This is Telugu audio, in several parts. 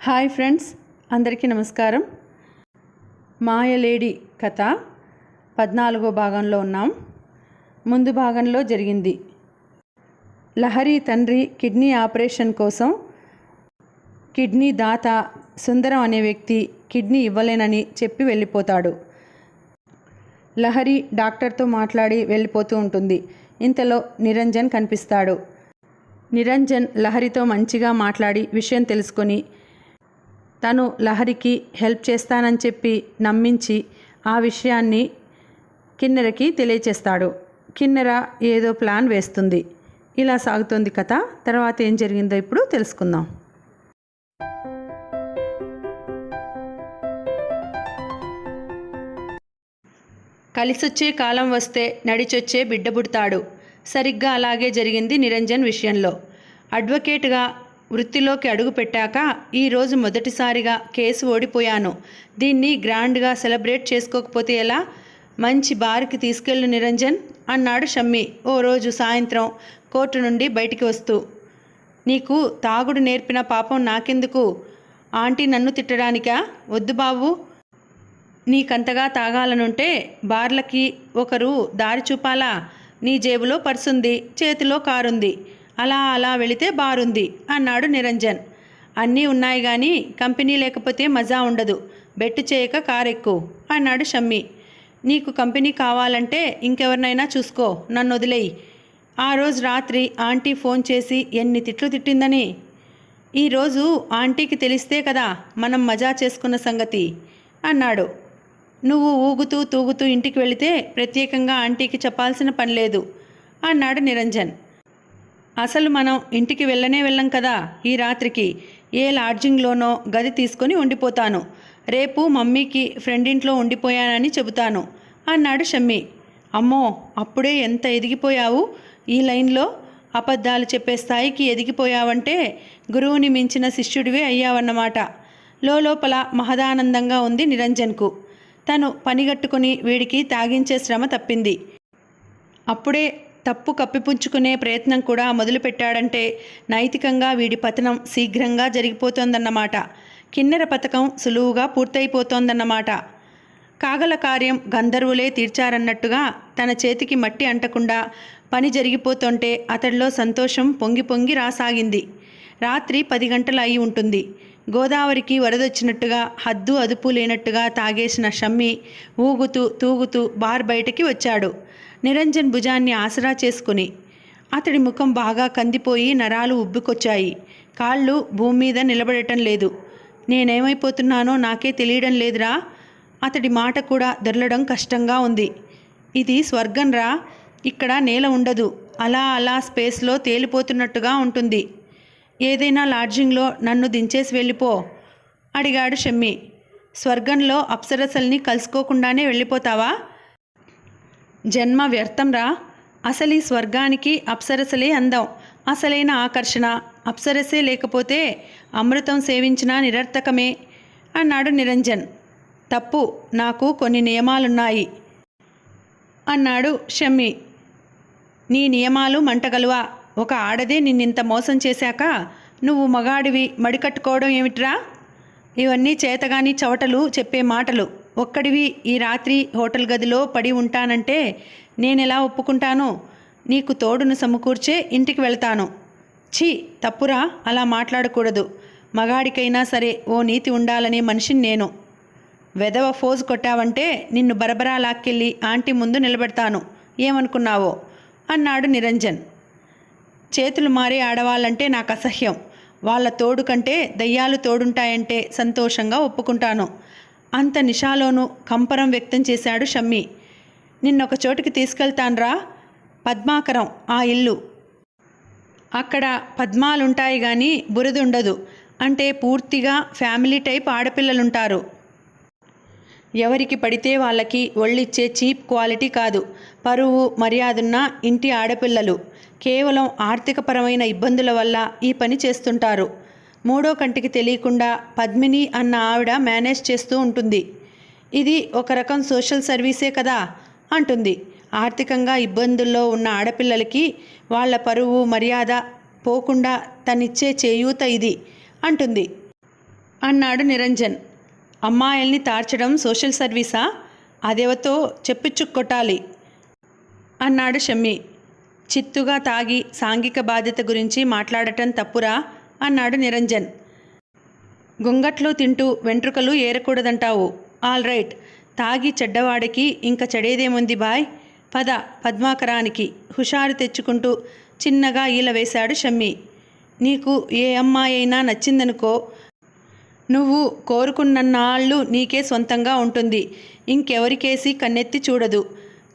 హాయ్ ఫ్రెండ్స్, అందరికీ నమస్కారం. మాయలేడి కథ 14వ భాగంలో ఉన్నాం. ముందు భాగంలో జరిగింది. లహరి తండ్రి కిడ్నీ ఆపరేషన్ కోసం కిడ్నీ దాత సుందరం అనే వ్యక్తి కిడ్నీ ఇవ్వలేనని చెప్పి వెళ్ళిపోతాడు. లహరి డాక్టర్తో మాట్లాడి వెళ్ళిపోతూ ఉంటుంది. ఇంతలో నిరంజన్ కనిపిస్తాడు. నిరంజన్ లహరితో మంచిగా మాట్లాడి విషయం తెలుసుకొని తను లహరికి హెల్ప్ చేస్తానని చెప్పి నమ్మించి ఆ విషయాన్ని కిన్నెరకి తెలియచేస్తాడు. కిన్నెర ఏదో ప్లాన్ వేస్తుంది. ఇలా సాగుతోంది కథ. తర్వాత ఏం జరిగిందో ఇప్పుడు తెలుసుకుందాం. కలిసొచ్చే కాలం వస్తే నడిచొచ్చే బిడ్డ పుడతాడు. సరిగ్గా అలాగే జరిగింది నిరంజన్ విషయంలో. అడ్వకేట్గా వృత్తిలోకి అడుగు పెట్టాక ఈరోజు మొదటిసారిగా కేసు ఓడిపోయాను. దీన్ని గ్రాండ్గా సెలబ్రేట్ చేసుకోకపోతే ఎలా? మంచి బార్కి తీసుకెళ్ళు నిరంజన్ అన్నాడు షమ్మి ఓ రోజు సాయంత్రం కోర్టు నుండి బయటికి వస్తూ. నీకు తాగుడు నేర్పిన పాపం నాకెందుకు? ఆంటీ నన్ను తిట్టడానికా? వద్దు బాబు, నీకంతగా తాగాలనుంటే బార్లకి ఒకరు దారి చూపాలా? నీ జేబులో పర్సుంది, చేతిలో కారుంది, అలా అలా వెళితే బారుంది అన్నాడు నిరంజన్. అన్నీ ఉన్నాయి కానీ కంపెనీ లేకపోతే మజా ఉండదు. బెట్టు చేయక కారెక్కు అన్నాడు షమ్మి. నీకు కంపెనీ కావాలంటే ఇంకెవరినైనా చూసుకో, నన్ను వదిలేయి. ఆ రోజు రాత్రి ఆంటీ ఫోన్ చేసి ఎన్ని తిట్లు తిట్టిందని. ఈరోజు ఆంటీకి తెలిస్తే కదా మనం మజా చేసుకున్న సంగతి అన్నాడు. నువ్వు ఊగుతూ తూగుతూ ఇంటికి వెళితే ప్రత్యేకంగా ఆంటీకి చెప్పాల్సిన పని లేదు అన్నాడు నిరంజన్. అసలు మనం ఇంటికి వెళ్ళం కదా. ఈ రాత్రికి ఏ లాడ్జింగ్లోనో గది తీసుకొని ఉండిపోతాను. రేపు మమ్మీకి ఫ్రెండ్ ఇంట్లో ఉండిపోయానని చెబుతాను అన్నాడు షమ్మి. అమ్మో, అప్పుడే ఎంత ఎదిగిపోయావు! ఈ లైన్లో అబద్ధాలు చెప్పే స్థాయికి ఎదిగిపోయావంటే గురువుని మించిన శిష్యుడివే అయ్యావన్నమాట. లోపల మహదానందంగా ఉంది నిరంజన్కు. తను పనిగట్టుకుని వీడికి తాగించే శ్రమ తప్పింది. అప్పుడే తప్పు కప్పిపుచ్చుకునే ప్రయత్నం కూడా మొదలుపెట్టాడంటే నైతికంగా వీడి పతనం శీఘ్రంగా జరిగిపోతోందన్నమాట. కిన్నెర పథకం సులువుగా పూర్తయిపోతోందన్నమాట. కాగల కార్యం గంధర్వులే తీర్చారన్నట్టుగా తన చేతికి మట్టి అంటకుండా పని జరిగిపోతుంటే అతడిలో సంతోషం పొంగి పొంగి రాసాగింది. రాత్రి 10 గంటలు అయి ఉంటుంది. గోదావరికి వరదొచ్చినట్టుగా హద్దు అదుపు లేనట్టుగా తాగేసిన షమ్మి ఊగుతూ తూగుతూ బార్ బయటికి వచ్చాడు. నిరంజన్ భుజాన్ని ఆసరా చేసుకుని. అతడి ముఖం బాగా కందిపోయి నరాలు ఉబ్బుకొచ్చాయి. కాళ్ళు భూమి మీద నిలబడటం లేదు. నేనేమైపోతున్నానో నాకే తెలియడం లేదురా. అతడి మాట కూడా దొరలడం కష్టంగా ఉంది. ఇది స్వర్గంరా. ఇక్కడ నేల ఉండదు. అలా అలా స్పేస్లో తేలిపోతున్నట్టుగా ఉంటుంది. ఏదైనా లాడ్జింగ్లో నన్ను దించేసి వెళ్ళిపో అడిగాడు షమ్మి. స్వర్గంలో అప్సరసల్ని కలుసుకోకుండానే వెళ్ళిపోతావా? జన్మ వ్యర్థంరా. అసలు ఈ స్వర్గానికి అప్సరసలే అందం, అసలైన ఆకర్షణ. అప్సరసే లేకపోతే అమృతం సేవించినా నిరర్థకమే అన్నాడు నిరంజన్. తప్పు, నాకు కొన్ని నియమాలున్నాయి అన్నాడు షమ్మి. నీ నియమాలు మంటగలువా? ఒక ఆడదే నిన్నింత మోసం చేశాక నువ్వు మగాడివి మడికట్టుకోవడం ఏమిట్రా? ఇవన్నీ చేతగాని చవటలు చెప్పే మాటలు. ఒక్కడివి ఈ రాత్రి హోటల్ గదిలో పడి ఉంటానంటే నేనెలా ఒప్పుకుంటాను? నీకు తోడును సమకూర్చే ఇంటికి వెళ్తాను. ఛీ, తప్పురా, అలా మాట్లాడకూడదు. మగాడికైనా సరే ఓ నీతి ఉండాలనే మనిషిని నేను. వెధవ ఫోజు కొట్టావంటే నిన్ను బరబరా లాక్కెళ్ళి ఆంటీ ముందు నిలబెడతాను. ఏమనుకున్నావో అన్నాడు నిరంజన్. చేతులు మారే ఆడవాళ్ళంటే నాకు అసహ్యం. వాళ్ళ తోడు కంటే దయ్యాలు తోడుంటాయంటే సంతోషంగా ఒప్పుకుంటాను. అంత నిషాలోనూ కంపరం వ్యక్తం చేశాడు షమ్మి. నిన్నొక చోటికి తీసుకెళ్తాన్రా. పద్మాకరం ఆ ఇల్లు. అక్కడ పద్మాలుంటాయి కానీ బురదుండదు. అంటే పూర్తిగా ఫ్యామిలీ టైప్ ఆడపిల్లలుంటారు. ఎవరికి పడితే వాళ్ళకి ఒళ్ళిచ్చే చీప్ క్వాలిటీ కాదు. పరువు మర్యాదున్న ఇంటి ఆడపిల్లలు. కేవలం ఆర్థికపరమైన ఇబ్బందుల వల్ల ఈ పని చేస్తుంటారు. మూడో కంటికి తెలియకుండా పద్మిని అన్న ఆవిడ మేనేజ్ చేస్తూ ఉంటుంది. ఇది ఒక రకం సోషల్ సర్వీసే కదా అంటుంది. ఆర్థికంగా ఇబ్బందుల్లో ఉన్న ఆడపిల్లలకి వాళ్ళ పరువు మర్యాద పోకుండా తనిచ్చే చేయూత ఇది అంటుంది. అన్నాడు నిరంజన్. అమ్మాయిల్ని తార్చడం సోషల్ సర్వీసా? అదేవతో చెప్పించుకొట్టాలి అన్నాడు షమ్మి. చిత్తుగా తాగి సాంఘిక బాధ్యత గురించి మాట్లాడటం తప్పురా అన్నాడు నిరంజన్. గుంగట్లో తింటూ వెంట్రుకలు ఏరకూడదంటావు. ఆల్ రైట్, తాగి చెడ్డవాడికి ఇంక చెడేదేముంది బాయ్, పద పద్మాకరానికి హుషారు తెచ్చుకుంటూ చిన్నగా ఈల వేశాడు షమ్మి. నీకు ఏ అమ్మాయి అయినా నచ్చిందనుకో, నువ్వు కోరుకున్నన్నాళ్ళు నీకే సొంతంగా ఉంటుంది. ఇంకెవరికేసి కన్నెత్తి చూడదు.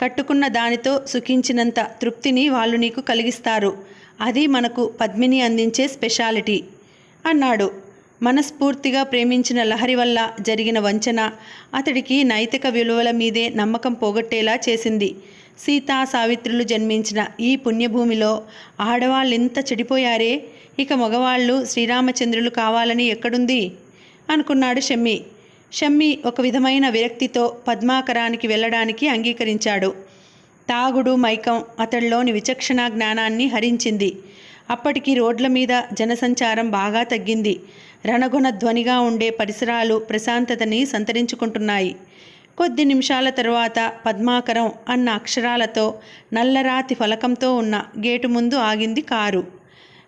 కట్టుకున్న దానితో సుఖించినంత తృప్తిని వాళ్ళు నీకు కలిగిస్తారు. అది మనకు పద్మిని అందించే స్పెషాలిటీ అన్నాడు. మనస్ఫూర్తిగా ప్రేమించిన లహరి వల్ల జరిగిన వంచన అతడికి నైతిక విలువల మీదే నమ్మకం పోగొట్టేలా చేసింది. సీతా సావిత్రులు జన్మించిన ఈ పుణ్యభూమిలో ఆడవాళ్ళింత చెడిపోయారే, ఇక మగవాళ్ళు శ్రీరామచంద్రులు కావాలని ఎక్కడుంది అనుకున్నాడు షమ్మి. షమ్మి ఒక విధమైన విరక్తితో పద్మాకరానికి వెళ్ళడానికి అంగీకరించాడు. తాగుడు మైకం అతడిలోని విచక్షణ జ్ఞానాన్ని హరించింది. అప్పటికి రోడ్ల మీద జనసంచారం బాగా తగ్గింది. రణగుణ ధ్వనిగా ఉండే పరిసరాలు ప్రశాంతతని సంతరించుకుంటున్నాయి. కొద్ది నిమిషాల తరువాత పద్మాకరం అన్న అక్షరాలతో నల్లరాతి ఫలకంతో ఉన్న గేటు ముందు ఆగింది కారు.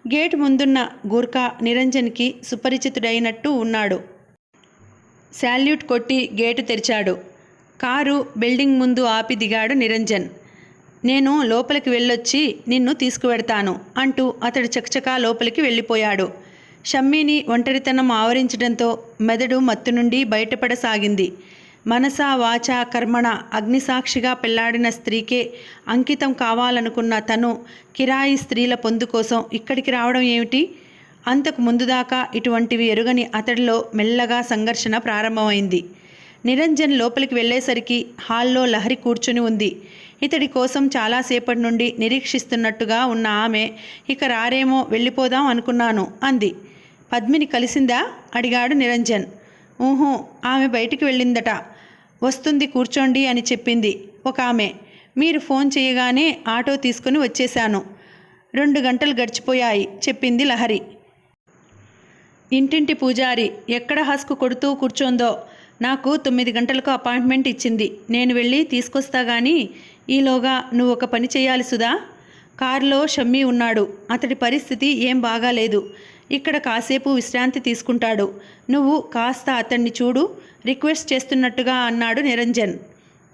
గేటు ముందున్న గూర్ఖా నిరంజన్కి సుపరిచితుడైనట్టు ఉన్నాడు. శాల్యూట్ కొట్టి గేటు తెరిచాడు. కారు బిల్డింగ్ ముందు ఆపి దిగాడు నిరంజన్. నేను లోపలికి వెళ్ళొచ్చి నిన్ను తీసుకువెడతాను అంటూ అతడు చకచకా లోపలికి వెళ్ళిపోయాడు. షమ్మిని ఒంటరితనం ఆవరించడంతో మెదడు మత్తు నుండి బయటపడసాగింది. మనసా వాచా కర్మణ అగ్నిసాక్షిగా పెళ్లాడిన స్త్రీకే అంకితం కావాలనుకున్న తను కిరాయి స్త్రీల పొందు కోసం ఇక్కడికి రావడం ఏమిటి? అంతకు ముందుదాకా ఇటువంటివి ఎరుగని అతడిలో మెల్లగా సంఘర్షణ ప్రారంభమైంది. నిరంజన్ లోపలికి వెళ్ళేసరికి హాల్లో లహరి కూర్చుని ఉంది. ఇతడి కోసం చాలాసేపటి నుండి నిరీక్షిస్తున్నట్టుగా ఉన్న ఆమె ఇక రారేమో వెళ్ళిపోదాం అనుకున్నాను అంది. పద్మిని కలిసిందా అడిగాడు నిరంజన్. ఊహూ, ఆమె బయటికి వెళ్ళిందట. వస్తుంది కూర్చోండి అని చెప్పింది ఒక ఆమె. మీరు ఫోన్ చేయగానే ఆటో తీసుకుని వచ్చేశాను. 2 గంటలు గడిచిపోయాయి చెప్పింది లహరి. ఇంటింటి పూజారి ఎక్కడ హస్కు కొడుతూ కూర్చోందో. నాకు 9 గంటలకు అపాయింట్మెంట్ ఇచ్చింది. నేను వెళ్ళి తీసుకొస్తా గానీ ఈలోగా నువ్వు ఒక పని చేయాలి సుధా. కారులో షమ్మి ఉన్నాడు. అతడి పరిస్థితి ఏం బాగాలేదు. ఇక్కడ కాసేపు విశ్రాంతి తీసుకుంటాడు. నువ్వు కాస్త అతన్ని చూడు రిక్వెస్ట్ చేస్తున్నట్టుగా అన్నాడు నిరంజన్.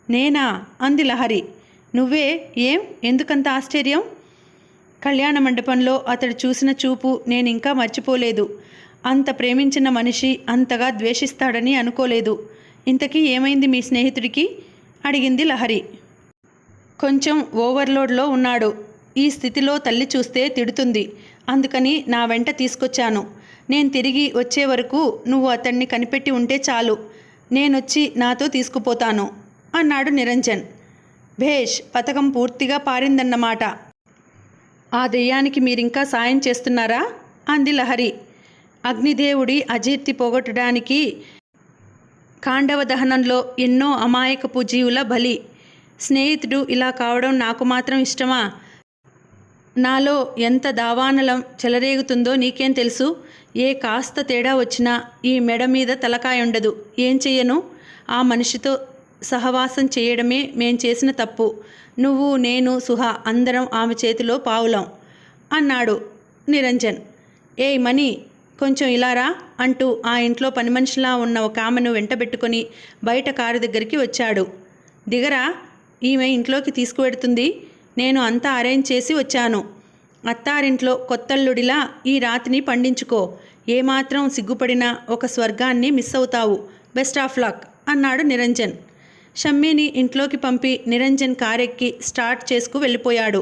నేనా అంది లహరి. నువ్వే ఏం, ఎందుకంత ఆశ్చర్యం? కళ్యాణ మండపంలో అతడు చూసిన చూపు నేనింకా మర్చిపోలేదు. అంత ప్రేమించిన మనిషి అంతగా ద్వేషిస్తాడని అనుకోలేదు. ఇంతకీ ఏమైంది మీ స్నేహితుడికి అడిగింది లహరి. కొంచెం ఓవర్లోడ్లో ఉన్నాడు. ఈ స్థితిలో తల్లి చూస్తే తిడుతుంది. అందుకని నా వెంట తీసుకొచ్చాను. నేను తిరిగి వచ్చే వరకు నువ్వు అతన్ని కనిపెట్టి ఉంటే చాలు. నేనొచ్చి నాతో తీసుకుపోతాను అన్నాడు నిరంజన్. భేష్, పథకం పూర్తిగా పారిందన్నమాట. ఆ దెయ్యానికి మీరింకా సాయం చేస్తున్నారా అంది లహరి. అగ్నిదేవుడి అజీర్తి పోగొట్టడానికి కాండవ దహనంలో ఎన్నో అమాయకపు జీవుల బలి. స్నేహితుడు ఇలా కావడం నాకు మాత్రం ఇష్టమా? నాలో ఎంత దావానలం చెలరేగుతుందో నీకేం తెలుసు? ఏ కాస్త తేడా వచ్చినా ఈ మెడ మీద తలకాయ ఉండదు. ఏం చెయ్యను? ఆ మనిషితో సహవాసం చేయడమే మేం చేసిన తప్పు. నువ్వు, నేను, సుహ అందరం ఆమె చేతిలో పావులం అన్నాడు నిరంజన్. ఏయ్ మణి, కొంచెం ఇలారా అంటూ ఆ ఇంట్లో పని మనిషిలా ఉన్న ఒక ఆమెను వెంటబెట్టుకొని బయట కారు దగ్గరికి వచ్చాడు. దిగరా, ఈమె ఇంట్లోకి తీసుకువెడుతుంది. నేను అంతా అరేంజ్ చేసి వచ్చాను. అత్తారింట్లో కొత్తల్లుడిలా ఈ రాతిని పండించుకో. ఏమాత్రం సిగ్గుపడినా ఒక స్వర్గాన్ని మిస్ అవుతావు. బెస్ట్ ఆఫ్ లక్ అన్నాడు నిరంజన్. షమ్మిని ఇంట్లోకి పంపి నిరంజన్ కారెక్కి స్టార్ట్ చేసుకు వెళ్ళిపోయాడు.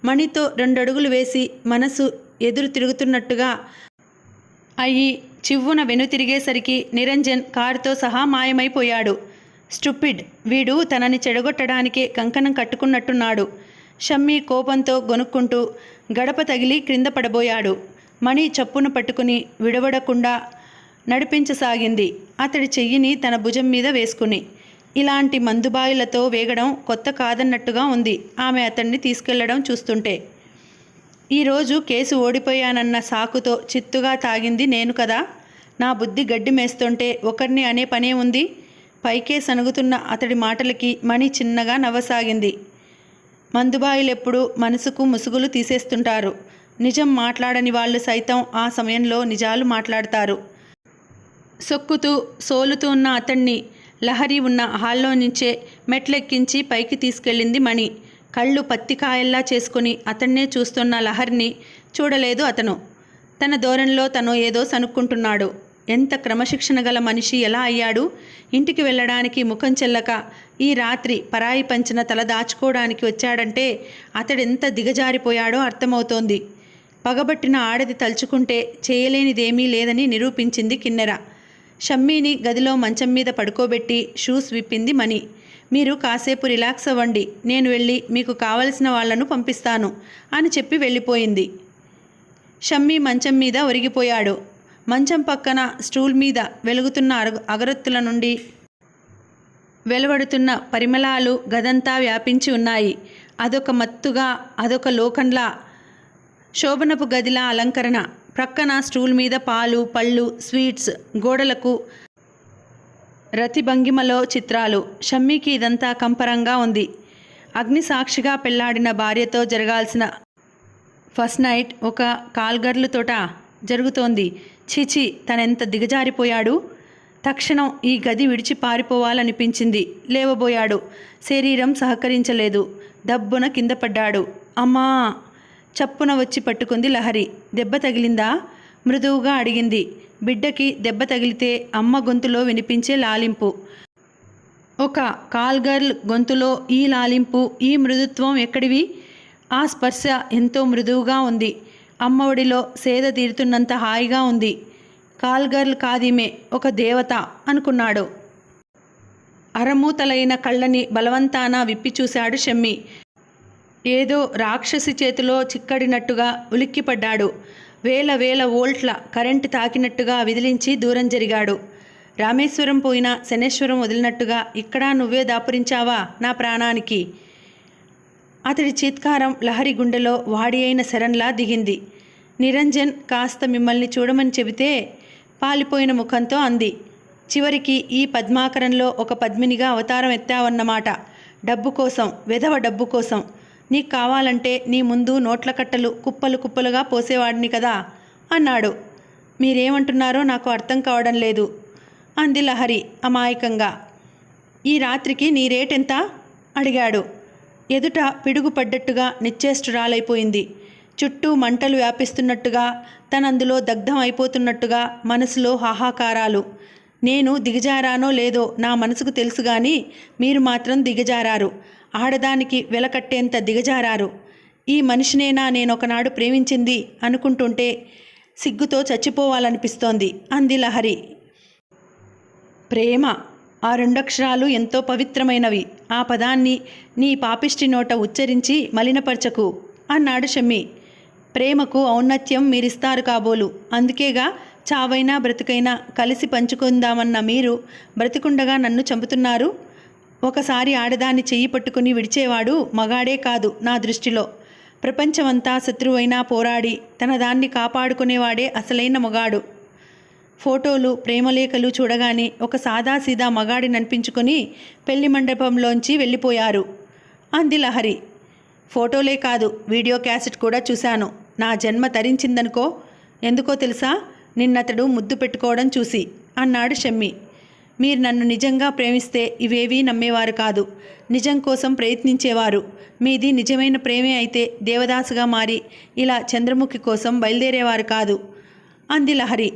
మణితో 2 అడుగులు వేసి మనసు ఎదురు తిరుగుతున్నట్టుగా అయ్యి చివ్వున వెనుతిరిగేసరికి నిరంజన్ కారుతో సహా మాయమైపోయాడు. స్టూపిడ్, వీడు తనని చెడగొట్టడానికే కంకణం కట్టుకున్నట్టున్నాడు. షమ్మి కోపంతో గొనుక్కుంటూ గడప తగిలి క్రింద పడబోయాడు. మణి చప్పున పట్టుకుని విడవడకుండా నడిపించసాగింది, అతడి చెయ్యిని తన భుజం మీద వేసుకుని. ఇలాంటి మందుబాయిలతో వేగడం కొత్త కాదన్నట్టుగా ఉంది ఆమె అతన్ని తీసుకెళ్లడం చూస్తుంటే. ఈరోజు కేసు ఓడిపోయానన్న సాకుతో చిత్తుగా తాగింది నేను కదా. నా బుద్ధి గడ్డి మేస్తుంటే ఒకరిని అనే పనే ఉంది. పైకే సనుగుతున్న అతడి మాటలకి మణి చిన్నగా నవ్వసాగింది. మందుబాయిలెప్పుడు మనసుకు ముసుగులు తీసేస్తుంటారు. నిజం మాట్లాడని వాళ్ళు సైతం ఆ సమయంలో నిజాలు మాట్లాడతారు. సొక్కుతూ సోలుతూ ఉన్న అతన్ని లహరి ఉన్న హాల్లో నుంచే మెట్లెక్కించి పైకి తీసుకెళ్ళింది మణి. కళ్ళు పత్తికాయల్లా చేసుకుని అతన్నే చూస్తున్న లహరిని చూడలేదు అతను. తన ధోరణిలో తను ఏదో సనుక్కుంటున్నాడు. ఎంత క్రమశిక్షణ గల మనిషి ఎలా అయ్యాడు? ఇంటికి వెళ్ళడానికి ముఖం చెల్లక ఈ రాత్రి పరాయి పంచిన తల దాచుకోవడానికి వచ్చాడంటే అతడెంత దిగజారిపోయాడో అర్థమవుతోంది. పగబట్టిన ఆడది తలుచుకుంటే చేయలేనిదేమీ లేదని నిరూపించింది కిన్నెర. షమ్మీని గదిలో మంచం మీద పడుకోబెట్టి షూస్ విప్పింది మణి. మీరు కాసేపు రిలాక్స్ అవ్వండి, నేను వెళ్ళి మీకు కావలసిన వాళ్లను పంపిస్తాను అని చెప్పి వెళ్ళిపోయింది. షమ్మీ మంచం మీద ఒరిగిపోయాడు. మంచం పక్కన స్టూల్ మీద వెలుగుతున్న అగరొత్తుల నుండి వెలువడుతున్న పరిమళాలు గదంతా వ్యాపించి ఉన్నాయి. అదొక మత్తుగా, అదొక లోకంలా, శోభనపు గదిలా అలంకరణ. ప్రక్కన స్టూల్ మీద పాలు, పళ్ళు, స్వీట్స్, గోడలకు రతిభంగిమలో చిత్రాలు. షమ్మీకి ఇదంతా కంపరంగా ఉంది. అగ్నిసాక్షిగా పెళ్లాడిన భార్యతో జరగాల్సిన ఫస్ట్ నైట్ ఒక కాల్గర్లుతోట జరుగుతోంది. చిచి, తనెంత దిగజారిపోయాడు! తక్షణం ఈ గది విడిచి పారిపోవాలనిపించింది. లేవబోయాడు. శరీరం సహకరించలేదు. దబ్బున కింద పడ్డాడు. అమ్మా! చప్పున వచ్చి పట్టుకుంది లహరి. దెబ్బ తగిలిందా? మృదువుగా అడిగింది. బిడ్డకి దెబ్బ తగిలితే అమ్మ గొంతులో వినిపించే లాలింపు, ఒక కాల్గర్ల్ గొంతులో ఈ లాలింపు, ఈ మృదుత్వం ఎక్కడివి? ఆ స్పర్శ ఎంతో మృదువుగా ఉంది. అమ్మ ఒడిలో సేద తీరుతున్నంత హాయిగా ఉంది. కాల్గర్ల్ కాదిమే, ఒక దేవత అనుకున్నాడు. అరమూతలైన కళ్ళని బలవంతాన విప్పి చూశాడు షమ్మీ. ఏదో రాక్షసి చేతిలో చిక్కడినట్టుగా ఉలిక్కిపడ్డాడు. వేల వేల వోల్ట్ల కరెంటు తాకినట్టుగా విదిలించి దూరం జరిగాడు. రామేశ్వరం పోయినా శనేశ్వరం వదిలినట్టుగా ఇక్కడా నువ్వే దాపురించావా నా ప్రాణానికి? అతడి చీత్కారం లహరి గుండెలో వాడి అయిన శరంలా దిగింది. నిరంజన్ కాస్త మిమ్మల్ని చూడమని చెబితే పాలిపోయిన ముఖంతో అంది. చివరికి ఈ పద్మాకరంలో ఒక పద్మినిగా అవతారం ఎత్తావన్నమాట. డబ్బు కోసం, వెధవ డబ్బు కోసం. నీకు కావాలంటే నీ ముందు నోట్ల కట్టలు కుప్పలు కుప్పలుగా పోసేవాడిని కదా అన్నాడు. మీరేమంటున్నారో నాకు అర్థం కావడం లేదు అంది లహరి అమాయకంగా. ఈ రాత్రికి నీ రేటెంత అడిగాడు. ఎదుట పిడుగు పడ్డట్టుగా నిశ్చేష్టురాలైపోయింది. చుట్టూ మంటలు వ్యాపిస్తున్నట్టుగా, తనందులో దగ్ధం అయిపోతున్నట్టుగా, మనసులో హాహాకారాలు. నేను దిగజారానో లేదో నా మనసుకు తెలుసు గాని మీరు మాత్రం దిగజారారు. ఆడదానికి వెలకట్టేంత దిగజారారు. ఈ మనిషినేనా నేనొకనాడు ప్రేమించింది అనుకుంటుంటే సిగ్గుతో చచ్చిపోవాలనిపిస్తోంది అంది లహరి. ప్రేమ, ఆ రెండక్షరాలు ఎంతో పవిత్రమైనవి. ఆ పదాన్ని నీ పాపిష్టి నోట ఉచ్చరించి మలినపరచకు అన్నాడు షమ్మీ. ప్రేమకు ఔన్నత్యం మీరిస్తారు కాబోలు. అందుకేగా చావైనా బ్రతికైనా కలిసి పంచుకుందామన్న మీరు బ్రతికుండగా నన్ను చంపుతున్నారు. ఒకసారి ఆడదాన్ని చెయ్యి పట్టుకుని విడిచేవాడు మగాడే కాదు నా దృష్టిలో. ప్రపంచమంతా శత్రువైనా పోరాడి తన దాన్ని కాపాడుకునేవాడే అసలైన మగాడు. ఫోటోలు, ప్రేమలేఖలు చూడగానే ఒక సాదాసీదా మగాడిని అనిపించుకొని పెళ్లి మండపంలోంచి వెళ్ళిపోయారు అంది లహరి. ఫోటోలే కాదు, వీడియో క్యాసెట్ కూడా చూశాను. నా జన్మ తరించిందనుకో. ఎందుకో తెలుసా? నిన్నతడు ముద్దు పెట్టుకోవడం చూసి అన్నాడు షమ్మీ. మీరు నన్ను నిజంగా ప్రేమిస్తే ఇవేవీ నమ్మేవారు కాదు. నిజం కోసం ప్రయత్నించేవారు. మీది నిజమైన ప్రేమే అయితే దేవదాసుగా మారి ఇలా చంద్రముఖి కోసం బయలుదేరేవారు కాదు అంది లహరి.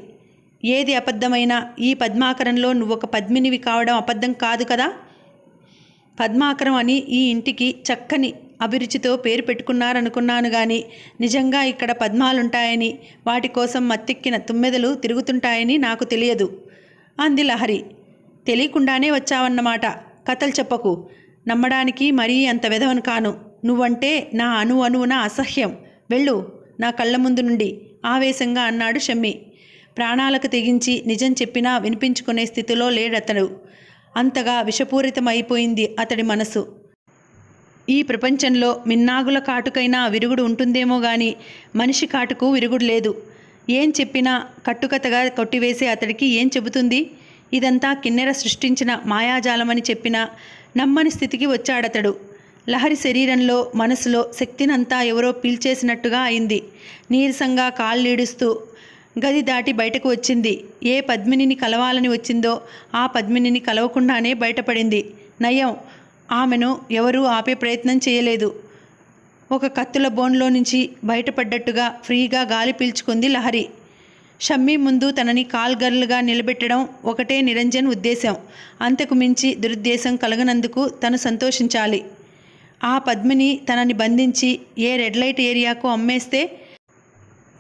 ఏది అబద్ధమైనా ఈ పద్మాకరంలో నువ్వొక పద్మినివి కావడం అబద్ధం కాదు కదా? పద్మాకరం అని ఈ ఇంటికి చక్కని అభిరుచితో పేరు పెట్టుకున్నారనుకున్నాను గాని నిజంగా ఇక్కడ పద్మాలుంటాయని, వాటి కోసం మత్తెక్కిన తుమ్మెదలు తిరుగుతుంటాయని నాకు తెలియదు అంది లహరి. తెలియకుండానే వచ్చావన్నమాట. కథలు చెప్పకు. నమ్మడానికి మరీ అంత వెధవను కాను. నువ్వంటే నా అణువున అసహ్యం. వెళ్ళు నా కళ్ళ ముందు నుండి ఆవేశంగా అన్నాడు షమ్మీ. ప్రాణాలకు తెగించి నిజం చెప్పినా వినిపించుకునే స్థితిలో లేడతడు. అంతగా విషపూరితమైపోయింది అతడి మనసు. ఈ ప్రపంచంలో మిన్నాగుల కాటుకైనా విరుగుడు ఉంటుందేమో గాని మనిషి కాటుకు విరుగుడు లేదు. ఏం చెప్పినా కట్టుకథగా కొట్టివేసే అతడికి ఏం చెబుతుంది? ఇదంతా కిన్నెర సృష్టించిన మాయాజాలమని చెప్పినా నమ్మని స్థితికి వచ్చాడతడు. లహరి శరీరంలో మనసులో శక్తినంతా ఎవరో పీల్చేసినట్టుగా అయింది. నీరసంగా కాళ్ళీడుస్తూ గది దాటి బయటకు వచ్చింది. ఏ పద్మినిని కలవాలని వచ్చిందో ఆ పద్మినిని కలవకుండానే బయటపడింది. నయం, ఆమెను ఎవరూ ఆపే ప్రయత్నం చేయలేదు. ఒక కత్తుల బోన్లో నుంచి బయటపడ్డట్టుగా ఫ్రీగా గాలి పీల్చుకుంది లహరి. షమ్మీ ముందు తనని కాల్ గర్ల్గా నిలబెట్టడం ఒకటే నిరంజన్ ఉద్దేశం. అంతకు మించి దురుద్దేశం కలగనందుకు తను సంతోషించాలి. ఆ పద్మిని తనని బంధించి ఏ రెడ్ లైట్ ఏరియాకు అమ్మేస్తే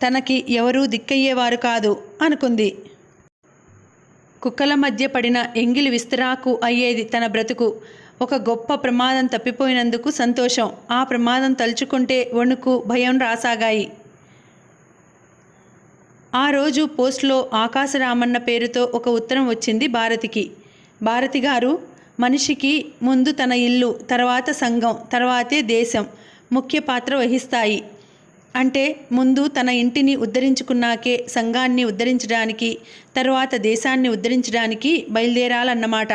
తనకి ఎవరూ దిక్కయ్యేవారు కాదు అనుకుంది. కుక్కల మధ్య పడిన ఎంగిలి విస్తరాకు అయ్యేది తన బ్రతుకు. ఒక గొప్ప ప్రమాదం తప్పిపోయినందుకు సంతోషం. ఆ ప్రమాదం తలుచుకుంటే వణుకు, భయం రాసాగాయి. ఆ రోజు పోస్ట్లో ఆకాశరామన్న పేరుతో ఒక ఉత్తరం వచ్చింది భారతికి. భారతి గారు, మనిషికి ముందు తన ఇల్లు, తర్వాత సంఘం, తర్వాతే దేశం ముఖ్య పాత్ర వహిస్తాయి. అంటే ముందు తన ఇంటిని ఉద్ధరించుకున్నాకే సంఘాన్ని ఉద్ధరించడానికి, తర్వాత దేశాన్ని ఉద్ధరించడానికి బయలుదేరాలన్నమాట.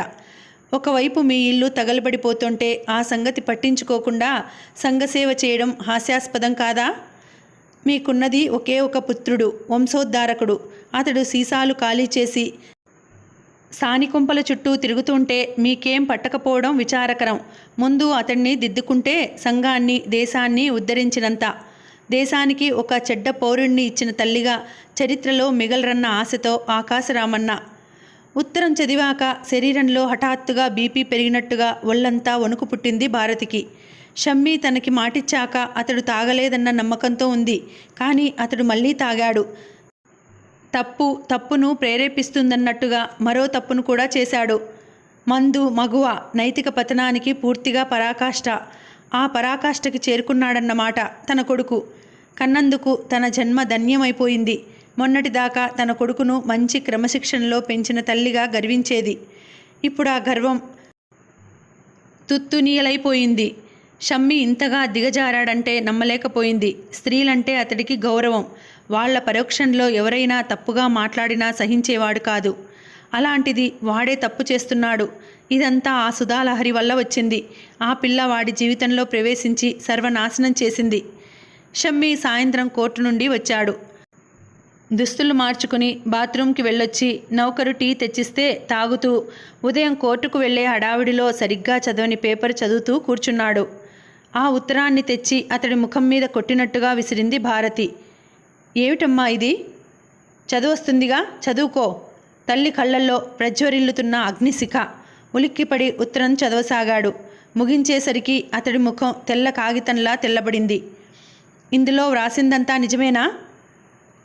ఒకవైపు మీ ఇల్లు తగలబడిపోతుంటే ఆ సంగతి పట్టించుకోకుండా సంఘసేవ చేయడం హాస్యాస్పదం కాదా? మీకున్నది ఒకే ఒక పుత్రుడు, వంశోద్ధారకుడు. అతడు సీసాలు ఖాళీ చేసి సానికుంపల చుట్టూ తిరుగుతుంటే మీకేం పట్టకపోవడం విచారకరం. ముందు అతన్ని దిద్దుకుంటే సంఘాన్ని, దేశాన్ని ఉద్ధరించినంత. దేశానికి ఒక చెడ్డ పౌరుణ్ణి ఇచ్చిన తల్లిగా చరిత్రలో మిగలరన్న ఆశతో ఆకాశరామన్న. ఉత్తరం చదివాక శరీరంలో హఠాత్తుగా బీపీ పెరిగినట్టుగా ఒళ్ళంతా వణుకు పుట్టింది భారతికి. షమ్మీ తనకి మాటిచ్చాక అతడు తాగలేదన్న నమ్మకంతో ఉంది. కానీ అతడు మళ్ళీ తాగాడు. తప్పును ప్రేరేపిస్తుందన్నట్టుగా మరో తప్పును కూడా చేశాడు. మందు, మగువ నైతిక పతనానికి పూర్తిగా పరాకాష్ట. ఆ పరాకాష్ఠకి చేరుకున్నాడన్నమాట తన కొడుకు. కన్నందుకు తన జన్మ ధన్యమైపోయింది. మొన్నటిదాకా తన కొడుకును మంచి క్రమశిక్షణలో పెంచిన తల్లిగా గర్వించేది. ఇప్పుడు ఆ గర్వం తుత్తునీయలైపోయింది. షమ్మీ ఇంతగా దిగజారాడంటే నమ్మలేకపోయింది. స్త్రీలంటే అతడికి గౌరవం. వాళ్ల పరోక్షంలో ఎవరైనా తప్పుగా మాట్లాడినా సహించేవాడు కాదు. అలాంటిది వాడే తప్పు చేస్తున్నాడు. ఇదంతా ఆ సుధాలహరి వల్ల వచ్చింది. ఆ పిల్ల వాడి జీవితంలో ప్రవేశించి సర్వనాశనం చేసింది. షమ్మీ సాయంత్రం కోర్టు నుండి వచ్చాడు. దుస్తులు మార్చుకుని బాత్రూంకి వెళ్ళొచ్చి నౌకరు టీ తెచ్చిస్తే తాగుతూ ఉదయం కోర్టుకు వెళ్లే హడావిడిలో సరిగ్గా చదవని పేపర్ చదువుతూ కూర్చున్నాడు. ఆ ఉత్తరాన్ని తెచ్చి అతడి ముఖం మీద కొట్టినట్టుగా విసిరింది భారతి. ఏమిటమ్మా ఇది? చదువొస్తుందిగా, చదువుకో. తల్లి కళ్ళల్లో ప్రజ్వరిల్లుతున్న అగ్నిశిఖ. ఉలిక్కిపడి ఉత్తరం చదవసాగాడు. ముగించేసరికి అతడి ముఖం తెల్ల కాగితంలా తెల్లబడింది. ఇందులో వ్రాసిందంతా నిజమేనా?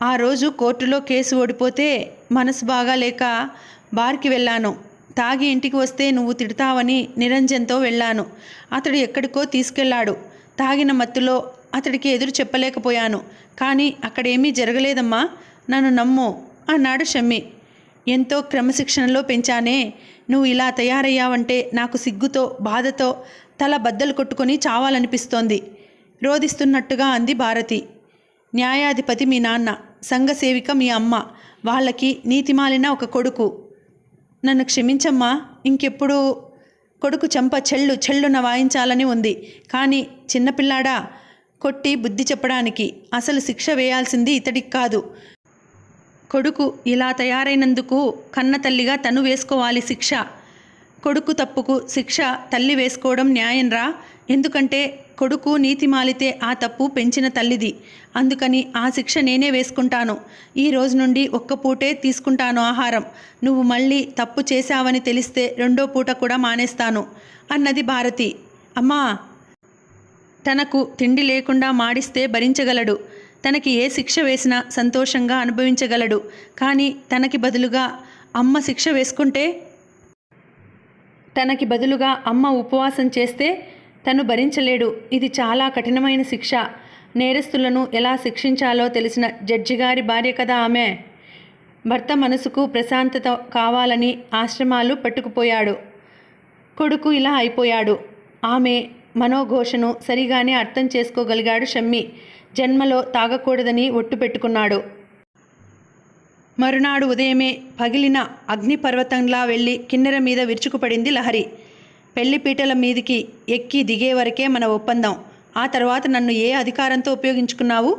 ఆ రోజు కోర్టులో కేసు ఓడిపోతే మనసు బాగా లేక బార్కి వెళ్ళాను. తాగి ఇంటికి వస్తే నువ్వు తిడతావని నిరంజన్తో వెళ్ళాను. అతడు ఎక్కడికో తీసుకెళ్లాడు. తాగిన మత్తులో అతడికి ఎదురు చెప్పలేకపోయాను. కానీ అక్కడేమీ జరగలేదమ్మా, నన్ను నమ్ము అన్నాడు షమ్మీ. ఎంతో క్రమశిక్షణలో పెంచానే, నువ్వు ఇలా తయారయ్యావంటే నాకు సిగ్గుతో, బాధతో తల బద్దలు కొట్టుకొని చావాలనిపిస్తోంది రోదిస్తున్నట్టుగా అంది భారతి. న్యాయాధిపతి మీ నాన్న, సంఘసేవిక మీ అమ్మ, వాళ్ళకి నీతిమాలిన ఒక కొడుకు. నన్ను క్షమించమ్మా. ఇంకెప్పుడు కొడుకు చెంప చెల్లున వాయించాలని ఉంది. కానీ చిన్నపిల్లాడా, కొట్టి బుద్ధి చెప్పడానికి. అసలు శిక్ష వేయాల్సింది ఇతడికి కాదు. కొడుకు ఇలా తయారైనందుకు కన్న తల్లిగా తను వేసుకోవాలి శిక్ష. కొడుకు తప్పుకు శిక్ష తల్లి వేసుకోవడం న్యాయంరా. ఎందుకంటే కొడుకు నీతి మాలితే ఆ తప్పు పెంచిన తల్లిది. అందుకని ఆ శిక్ష నేనే వేసుకుంటాను. ఈ రోజు నుండి ఒక్క పూటే తీసుకుంటాను ఆహారం. నువ్వు మళ్ళీ తప్పు చేశావని తెలిస్తే రెండో పూట కూడా మానేస్తాను అన్నది భారతి. అమ్మా, తనకు తిండి లేకుండా మాడిస్తే భరించగలడు. తనకి ఏ శిక్ష వేసినా సంతోషంగా అనుభవించగలడు. కానీ తనకి బదులుగా అమ్మ శిక్ష వేసుకుంటే, తనకి బదులుగా అమ్మ ఉపవాసం చేస్తే తను భరించలేడు. ఇది చాలా కఠినమైన శిక్ష. నేరస్తులను ఎలా శిక్షించాలో తెలిసిన జడ్జి గారి భార్య కదా ఆమె. భర్త మనసుకు ప్రశాంతత కావాలని ఆశ్రమాలు పట్టుకుపోయాడు. కొడుకు ఇలా అయిపోయాడు. ఆమె మనోఘోషను సరిగానే అర్థం చేసుకోగలిగాడు షమ్మీ. జన్మలో తాగకూడదని ఒట్టు పెట్టుకున్నాడు. మరునాడు ఉదయమే పగిలిన అగ్నిపర్వతంలా వెళ్ళి కిన్నెర మీద విరుచుకుపడింది లహరి. పెళ్లిపీటల మీదికి ఎక్కి దిగే వరకే మన ఒప్పందం. ఆ తర్వాత నన్ను ఏ అధికారంతో ఉపయోగించుకున్నావు?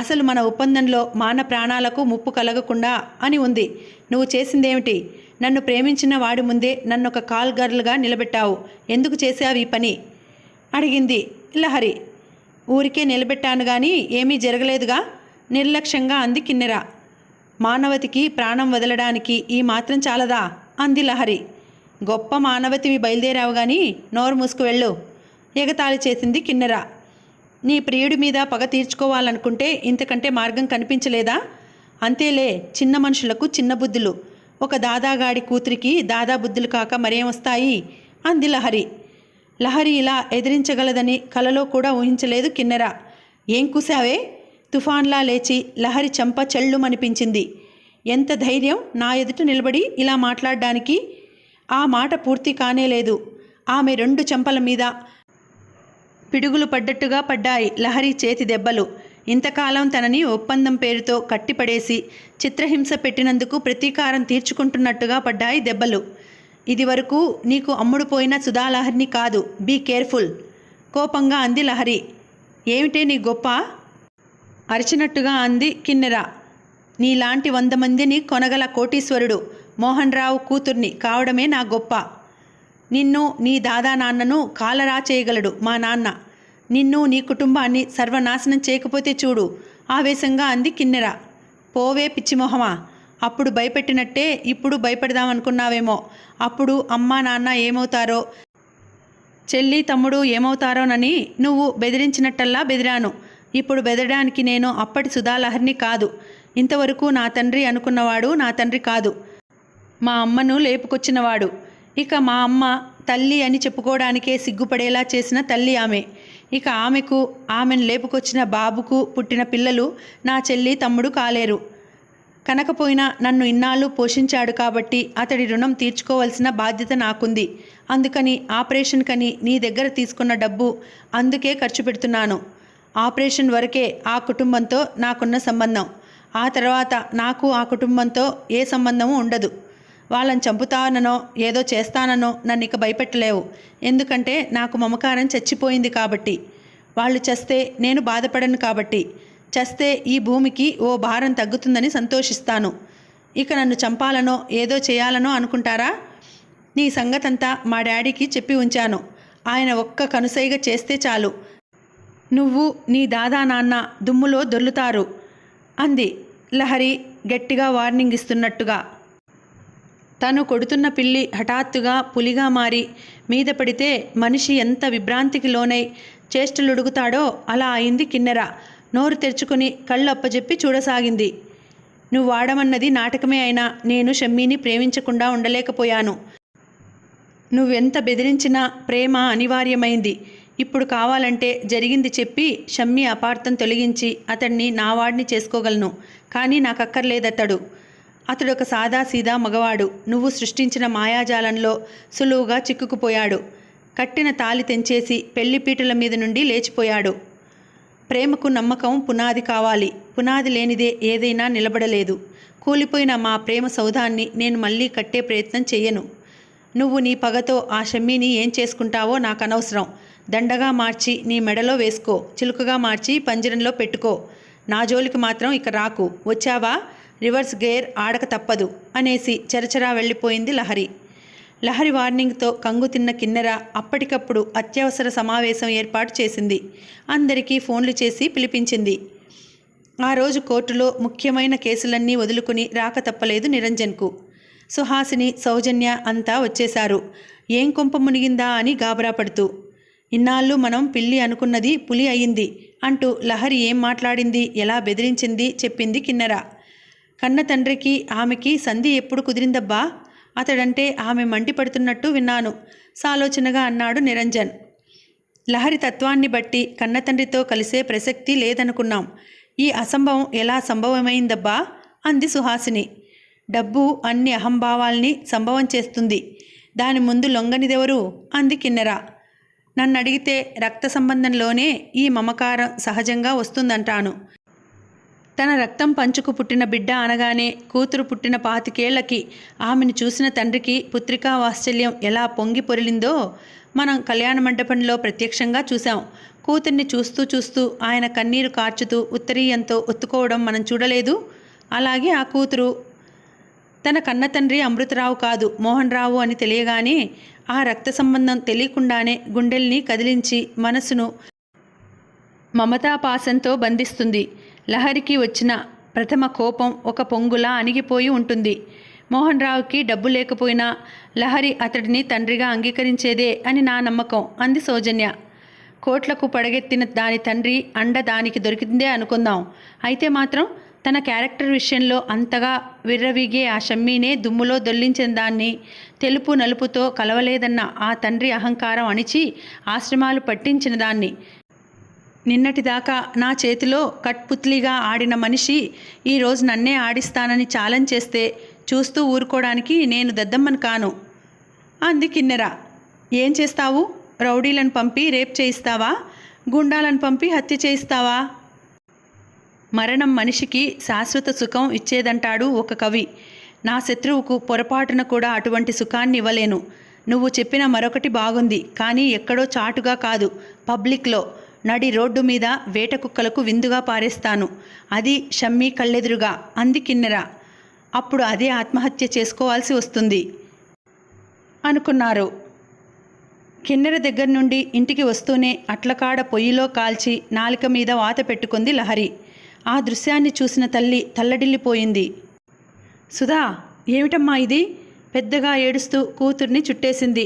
అసలు మన ఒప్పందంలో మాన ప్రాణాలకు ముప్పు కలగకుండా అని ఉంది. నువ్వు చేసిందేమిటి? నన్ను ప్రేమించిన వాడి ముందే నన్ను ఒక కాల్ గర్ల్గా నిలబెట్టావు. ఎందుకు చేసావు ఈ పని? అడిగింది లహరి. ఊరికే నిలబెట్టాను కానీ ఏమీ జరగలేదుగా, నిర్లక్ష్యంగా అంది కిన్నెర. మానవతికి ప్రాణం వదలడానికి ఈ మాత్రం చాలదా? అంది లహరి. గొప్ప మానవతివి, బయలుదేరావు కానీ నోరు మూసుకు వెళ్ళు, ఎగతాళి చేసింది కిన్నెర. నీ ప్రియుడి మీద పగ తీర్చుకోవాలనుకుంటే ఇంతకంటే మార్గం కనిపించలేదా? అంతేలే, చిన్న మనుషులకు చిన్న బుద్ధులు. ఒక దాదాగాడి కూతురికి దాదా బుద్ధులు కాక మరేం వస్తాయి? అంది లహరి. లహరి ఇలా ఎదిరించగలదని కలలో కూడా ఊహించలేదు కిన్నెర. ఏం కూసావే? తుఫాన్లా లేచి లహరి చెంప చెళ్ళుమనిపించింది. ఎంత ధైర్యం నా ఎదుట నిలబడి ఇలా మాట్లాడడానికి? ఆ మాట పూర్తి కానేలేదు. ఆమె 2 చెంపల మీద పిడుగులు పడ్డట్టుగా పడ్డాయి లహరి చేతి దెబ్బలు. ఇంతకాలం తనని ఒప్పందం పేరుతో కట్టిపడేసి చిత్రహింస పెట్టినందుకు ప్రతీకారం తీర్చుకుంటున్నట్టుగా పడ్డాయి దెబ్బలు. ఇదివరకు నీకు అమ్ముడుపోయిన సుధాలహరిని కాదు, బీ కేర్ఫుల్, కోపంగా అంది లహరి. ఏమిటే నీ గొప్ప? అరిచినట్టుగా అంది కిన్నెర. నీలాంటి 100 మందిని కొనగల కోటీశ్వరుడు మోహన్ రావు కూతుర్ని కావడమే నా గొప్ప. నిన్ను, నీ దాదా నాన్నను కాలరా చేయగలడు మా నాన్న. నిన్ను, నీ కుటుంబాన్ని సర్వనాశనం చేయకపోతే చూడు, ఆవేశంగా అంది కిన్నెర. పోవే పిచ్చిమొహమా, అప్పుడు భయపెట్టినట్టే ఇప్పుడు భయపెడదామనుకున్నావేమో. అప్పుడు అమ్మా నాన్న ఏమవుతారో, చెల్లి తమ్ముడు ఏమవుతారోనని నువ్వు బెదిరించినట్టల్లా బెదిరాను. ఇప్పుడు బెదరడానికి నేను అప్పటి సుధాలహరిని కాదు. ఇంతవరకు నా తండ్రి అనుకున్నవాడు నా తండ్రి కాదు, మా అమ్మను లేపుకొచ్చినవాడు. ఇక మా అమ్మ తల్లి అని చెప్పుకోవడానికే సిగ్గుపడేలా చేసిన తల్లి ఆమె. ఇక ఆమెకు, ఆమెను లేపుకొచ్చిన బాబుకు పుట్టిన పిల్లలు నా చెల్లి తమ్ముడు కాలేరు. కనకపోయినా నన్ను ఇన్నాళ్ళు పోషించాడు కాబట్టి అతడి రుణం తీర్చుకోవాల్సిన బాధ్యత నాకుంది. అందుకని ఆపరేషన్కని నీ దగ్గర తీసుకున్న డబ్బు అందుకే ఖర్చు పెడుతున్నాను. ఆపరేషన్ వరకే ఆ కుటుంబంతో నాకున్న సంబంధం. ఆ తర్వాత నాకు ఆ కుటుంబంతో ఏ సంబంధము ఉండదు. వాళ్ళని చంపుతాననో ఏదో చేస్తాననో నన్ను ఇక భయపెట్టలేవు. ఎందుకంటే నాకు మమకారం చచ్చిపోయింది కాబట్టి. వాళ్ళు చస్తే నేను బాధపడను కాబట్టి. చస్తే ఈ భూమికి ఓ భారం తగ్గుతుందని సంతోషిస్తాను. ఇక నన్ను చంపాలనో ఏదో చేయాలనో అనుకుంటారా? నీ సంగతంతా మా డాడీకి చెప్పి ఉంచాను. ఆయన ఒక్క కనుసైగ చేస్తే చాలు, నువ్వు నీ దాదా నాన్న దుమ్ములో దొర్లుతారు అంది లహరి గట్టిగా వార్నింగ్ ఇస్తున్నట్టుగా. తను కొడుతున్న పిల్లి హఠాత్తుగా పులిగా మారి మీద పడితే మనిషి ఎంత విభ్రాంతికి లోనై చేష్టలుడుగుతాడో అలా అయింది కిన్నెర. నోరు తెరుచుకుని కళ్ళు అప్పజెప్పి చూడసాగింది. నువ్వు వాడమన్నది నాటకమే అయినా నేను షమ్మీని ప్రేమించకుండా ఉండలేకపోయాను. నువ్వెంత బెదిరించినా ప్రేమ అనివార్యమైంది. ఇప్పుడు కావాలంటే జరిగింది చెప్పి షమ్మీ అపార్థం తొలగించి అతన్ని నావాడిని చేసుకోగలను. కానీ నాకక్కర్లేదతడు. అతడొక సాదాసీదా మగవాడు. నువ్వు సృష్టించిన మాయాజాలంలో సులువుగా చిక్కుకుపోయాడు. కట్టిన తాలి తెంచేసి పెళ్లిపీటల మీద నుండి లేచిపోయాడు. ప్రేమకు నమ్మకం పునాది కావాలి. పునాది లేనిదే ఏదైనా నిలబడలేదు. కూలిపోయిన మా ప్రేమ సౌధాన్ని నేను మళ్ళీ కట్టే ప్రయత్నం చెయ్యను. నువ్వు నీ పగతో ఆ షమ్మీని ఏం చేసుకుంటావో నాకు అనవసరం. దండగా మార్చి నీ మెడలో వేసుకో, చిలుకగా మార్చి పంజరంలో పెట్టుకో. నా జోలికి మాత్రం ఇక రాకు. వచ్చావా రివర్స్ గేర్ ఆడక తప్పదు అనేసి చరచరా వెళ్ళిపోయింది లహరి. లహరి వార్నింగ్తో కంగు తిన్న కిన్నెర అప్పటికప్పుడు అత్యవసర సమావేశం ఏర్పాటు చేసింది. అందరికీ ఫోన్లు చేసి పిలిపించింది. ఆ రోజు కోర్టులో ముఖ్యమైన కేసులన్నీ వదులుకుని రాక తప్పలేదు నిరంజన్కు. సుహాసిని, సౌజన్య అంతా వచ్చేశారు. ఏం కొంప మునిగిందా అని గాబరా పడుతూ. ఇన్నాళ్ళు మనం పిల్లి అనుకున్నది పులి అయింది అంటూ లహరి ఏం మాట్లాడింది, ఎలా బెదిరించింది చెప్పింది కిన్నెర. కన్న తండ్రికి ఆమెకి సంధి ఎప్పుడు కుదిరిందబ్బా? అతడంటే ఆమె మండిపడుతున్నట్టు విన్నాను సాలోచనగా అన్నాడు నిరంజన్. లహరి తత్వాన్ని బట్టి కన్నతండ్రితో కలిసే ప్రసక్తి లేదనుకున్నాం. ఈ అసంభవం ఎలా సంభవమైందబ్బా అంది సుహాసిని. డబ్బు అన్ని అహంభావాల్ని సంభవం చేస్తుంది. దాని ముందు లొంగనిదెవరు అంది కిన్నెర. నన్నడిగితే రక్త సంబంధంలోనే ఈ మమకారం సహజంగా వస్తుందంటాను. తన రక్తం పంచుకు పుట్టిన బిడ్డ అనగానే కూతురు పుట్టిన 25 ఏళ్లకి ఆమెను చూసిన తండ్రికి పుత్రికా వాత్సల్యం ఎలా పొంగి పొరిలిందో మనం కళ్యాణ మండపంలో ప్రత్యక్షంగా చూసాం. కూతుర్ని చూస్తూ చూస్తూ ఆయన కన్నీరు కార్చుతూ ఉత్తరీయంతో ఒత్తుకోవడం మనం చూడలేదు. అలాగే ఆ కూతురు తన కన్న తండ్రి అమృతరావు కాదు మోహన్ రావు అని తెలియగానే ఆ రక్త సంబంధం తెలియకుండానే గుండెల్ని కదిలించి మనసును మమతాపాసంతో బంధిస్తుంది. లహరికి వచ్చిన ప్రథమ కోపం ఒక పొంగులా అణిగిపోయి ఉంటుంది. మోహన్ రావుకి డబ్బు లేకపోయినా లహరి అతడిని తండ్రిగా అంగీకరించేదే అని నా నమ్మకం అంది సౌజన్య. కోట్లకు పడగెత్తిన దాని తండ్రి అండ దానికి దొరికిందే అనుకుందాం. అయితే మాత్రం తన క్యారెక్టర్ విషయంలో అంతగా విర్రవీగే ఆ షమ్మీనే దుమ్ములో దొల్లించిన దాన్ని తెలుపు నలుపుతో కలవలేదన్న ఆ తండ్రి అహంకారం అణిచి ఆశ్రమాలు పట్టించిన దాన్ని నిన్నటిదాకా నా చేతిలో కట్పుత్లిగా ఆడిన మనిషి ఈరోజు నన్నే ఆడిస్తానని ఛాలెంజ్ చేస్తే చూస్తూ ఊరుకోవడానికి నేను దద్దమ్మను కాను అంది కిన్నెర. ఏం చేస్తావు? రౌడీలను పంపి రేప్ చేయిస్తావా? గుండాలను పంపి హత్య చేయిస్తావా? మరణం మనిషికి శాశ్వత సుఖం ఇచ్చేదంటాడు ఒక కవి. నా శత్రువుకు పొరపాటున కూడా అటువంటి సుఖాన్ని ఇవ్వలేను. నువ్వు చెప్పిన మరొకటి బాగుంది, కానీ ఎక్కడో చాటుగా కాదు, పబ్లిక్లో నడి రోడ్డు మీద వేట కుక్కలకు విందుగా పారేస్తాను. అది షమ్మీ కళ్ళెదురుగా అంది కిన్నెర. అప్పుడు అదే ఆత్మహత్య చేసుకోవాల్సి వస్తుంది అనుకున్నారు. కిన్నెర దగ్గర నుండి ఇంటికి వస్తూనే అట్లకాడ పొయ్యిలో కాల్చి నాలిక మీద వాత పెట్టుకుంది లహరి. ఆ దృశ్యాన్ని చూసిన తల్లి తల్లడిల్లిపోయింది. సుధా, ఏమిటమ్మా ఇది? పెద్దగా ఏడుస్తూ కూతుర్ని చుట్టేసింది.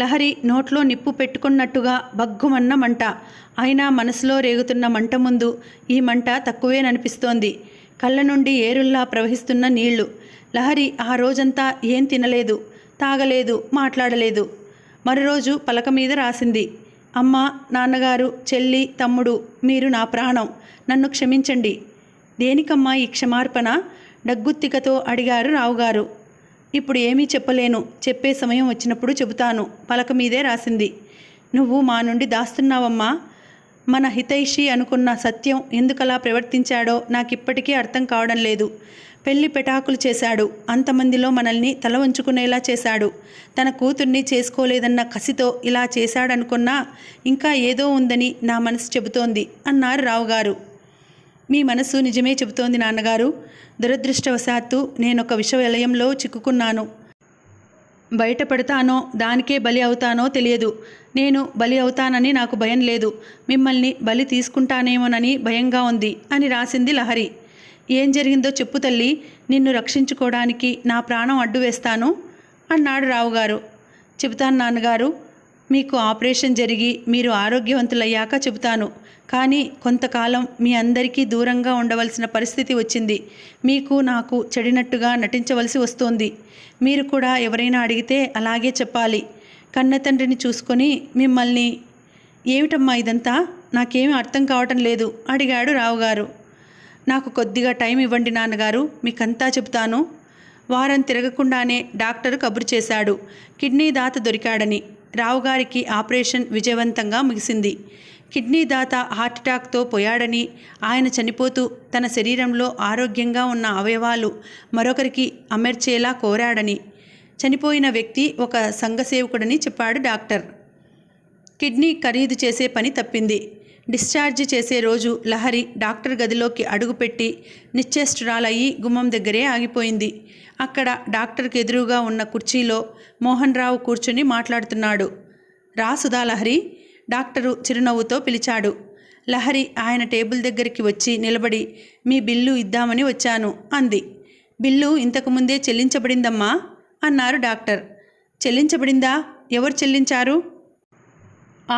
లహరి నోట్లో నిప్పు పెట్టుకున్నట్టుగా బగ్గుమన్న మంట. అయినా మనసులో రేగుతున్న మంట ముందు ఈ మంట తక్కువేననిపిస్తోంది. కళ్ళ నుండి ఏరుల్లా ప్రవహిస్తున్న నీళ్లు. లహరి ఆ రోజంతా ఏం తినలేదు, తాగలేదు, మాట్లాడలేదు. మరోరోజు పలక మీద రాసింది, అమ్మ, నాన్నగారు, చెల్లి, తమ్ముడు, మీరు నా ప్రాణం, నన్ను క్షమించండి. దేనికమ్మా ఈ క్షమార్పణ? డగ్గుత్తికతో అడిగారు రావుగారు. ఇప్పుడు ఏమీ చెప్పలేను, చెప్పే సమయం వచ్చినప్పుడు చెబుతాను. పలక మీదే రాసింది. నువ్వు మా నుండి దాస్తున్నావమ్మా. మన హితైషి అనుకున్న సత్యం ఎందుకలా ప్రవర్తించాడో నాకిప్పటికీ అర్థం కావడం లేదు. పెళ్లి పెటాకులు చేశాడు, అంతమందిలో మనల్ని తల వంచుకునేలా చేశాడు. తన కూతుర్ని చేసుకోలేదన్న కసితో ఇలా చేశాడనుకున్నా ఇంకా ఏదో ఉందని నా మనసు చెబుతోంది అన్నారు రావుగారు. మీ మనసు నిజమే చెబుతోంది నాన్నగారు. దురదృష్టవశాత్తు నేనొక విష వలయంలో చిక్కుకున్నాను. బయటపడతానో దానికే బలి అవుతానో తెలియదు. నేను బలి అవుతానని నాకు భయం లేదు, మిమ్మల్ని బలి తీసుకుంటానేమోనని భయంగా ఉంది అని రాసింది లహరి. ఏం జరిగిందో చెప్పు తల్లి, నిన్ను రక్షించుకోవడానికి నా ప్రాణం అడ్డు వేస్తాను అన్నాడు రావుగారు. చెబుతాను నాన్నగారు, మీకు ఆపరేషన్ జరిగి మీరు ఆరోగ్యవంతులయ్యాక చెబుతాను. కానీ కొంతకాలం మీ అందరికీ దూరంగా ఉండవలసిన పరిస్థితి వచ్చింది. మీకు నాకు చెడినట్టుగా నటించవలసి వస్తోంది. మీరు కూడా ఎవరైనా అడిగితే అలాగే చెప్పాలి. కన్న తండ్రిని చూసుకొని మిమ్మల్ని. ఏమిటమ్మా ఇదంతా? నాకేమీ అర్థం కావటం లేదు అడిగాడు రావుగారు. నాకు కొద్దిగా టైం ఇవ్వండి నాన్నగారు, మీకంతా చెబుతాను. వారం తిరగకుండానే డాక్టర్ కబురు చేశాడు, కిడ్నీ దాత దొరికాడని. రావుగారికి ఆపరేషన్ విజయవంతంగా ముగిసింది. కిడ్నీ దాత హార్ట్అటాక్తో పోయాడని, ఆయన చనిపోతూ తన శరీరంలో ఆరోగ్యంగా ఉన్న అవయవాలు మరొకరికి అమర్చేలా కోరాడని. చనిపోయిన వ్యక్తి ఒక సంఘసేవకుడని చెప్పాడు డాక్టర్. కిడ్నీ ఖరీదు చేసే పని తప్పింది. డిశ్చార్జి చేసే రోజు లహరి డాక్టర్ గదిలోకి అడుగుపెట్టి నిశ్చేష్టురాలయ్యి గుమ్మం దగ్గరే ఆగిపోయింది. అక్కడ డాక్టర్కి ఎదురుగా ఉన్న కుర్చీలో మోహన్ రావు కూర్చుని మాట్లాడుతున్నాడు. రా సుధా లహరి, డాక్టరు చిరునవ్వుతో పిలిచాడు. లహరి ఆయన టేబుల్ దగ్గరికి వచ్చి నిలబడి, మీ బిల్లు ఇద్దామని వచ్చాను అంది. బిల్లు ఇంతకుముందే చెల్లించబడిందమ్మా అన్నారు డాక్టర్. చెల్లించబడిందా? ఎవరు చెల్లించారు?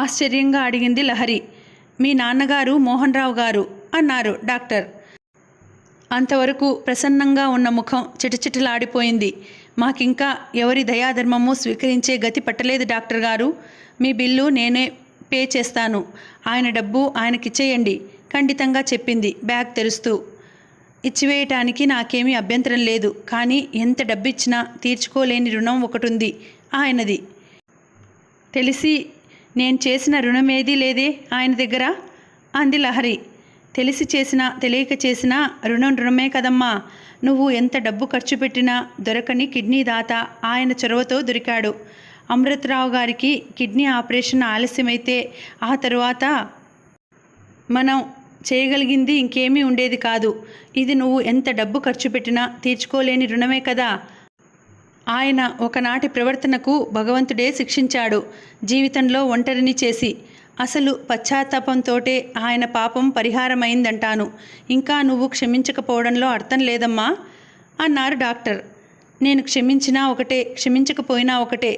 ఆశ్చర్యంగా అడిగింది లహరి. మీ నాన్నగారు మోహన్ రావు గారు అన్నారు డాక్టర్. అంతవరకు ప్రసన్నంగా ఉన్న ముఖం చిటచిటలాడిపోయింది. మాకింకా ఎవరి దయాధర్మము స్వీకరించే గతి పట్టలేదు డాక్టర్ గారు. మీ బిల్లు నేనే పే చేస్తాను, ఆయన డబ్బు ఆయనకిచ్చేయండి ఖండితంగా చెప్పింది బ్యాగ్ తెరుస్తూ. ఇచ్చివేయటానికి నాకేమీ అభ్యంతరం లేదు, కానీ ఎంత డబ్బిచ్చినా తీర్చుకోలేని రుణం ఒకటుంది ఆయనది. తెలిసి నేను చేసిన రుణమేదీ లేదే ఆయన దగ్గర అంది లహరి. తెలిసి చేసినా తెలియక చేసినా రుణం రుణమే కదమ్మా. నువ్వు ఎంత డబ్బు ఖర్చు పెట్టినా దొరకని కిడ్నీ దాత ఆయన చొరవతో దొరికాడు. అమృతరావు గారికి కిడ్నీ ఆపరేషన్ ఆలస్యమైతే ఆ తరువాత మనం చేయగలిగింది ఇంకేమీ ఉండేది కాదు. ఇది నువ్వు ఎంత డబ్బు ఖర్చు పెట్టినా తీర్చుకోలేని రుణమే కదా. ఆయన ఒకనాటి ప్రవర్తనకు భగవంతుడే శిక్షించాడు, జీవితంలో ఒంటరిని చేసి. అసలు పశ్చాత్తాపంతోటే ఆయన పాపం పరిహారమైందంటాను. ఇంకా నువ్వు క్షమించకపోవడంలో అర్థం లేదమ్మా అన్నారు డాక్టర్. నేను క్షమించినా ఒకటే, క్షమించకపోయినా ఒకటే.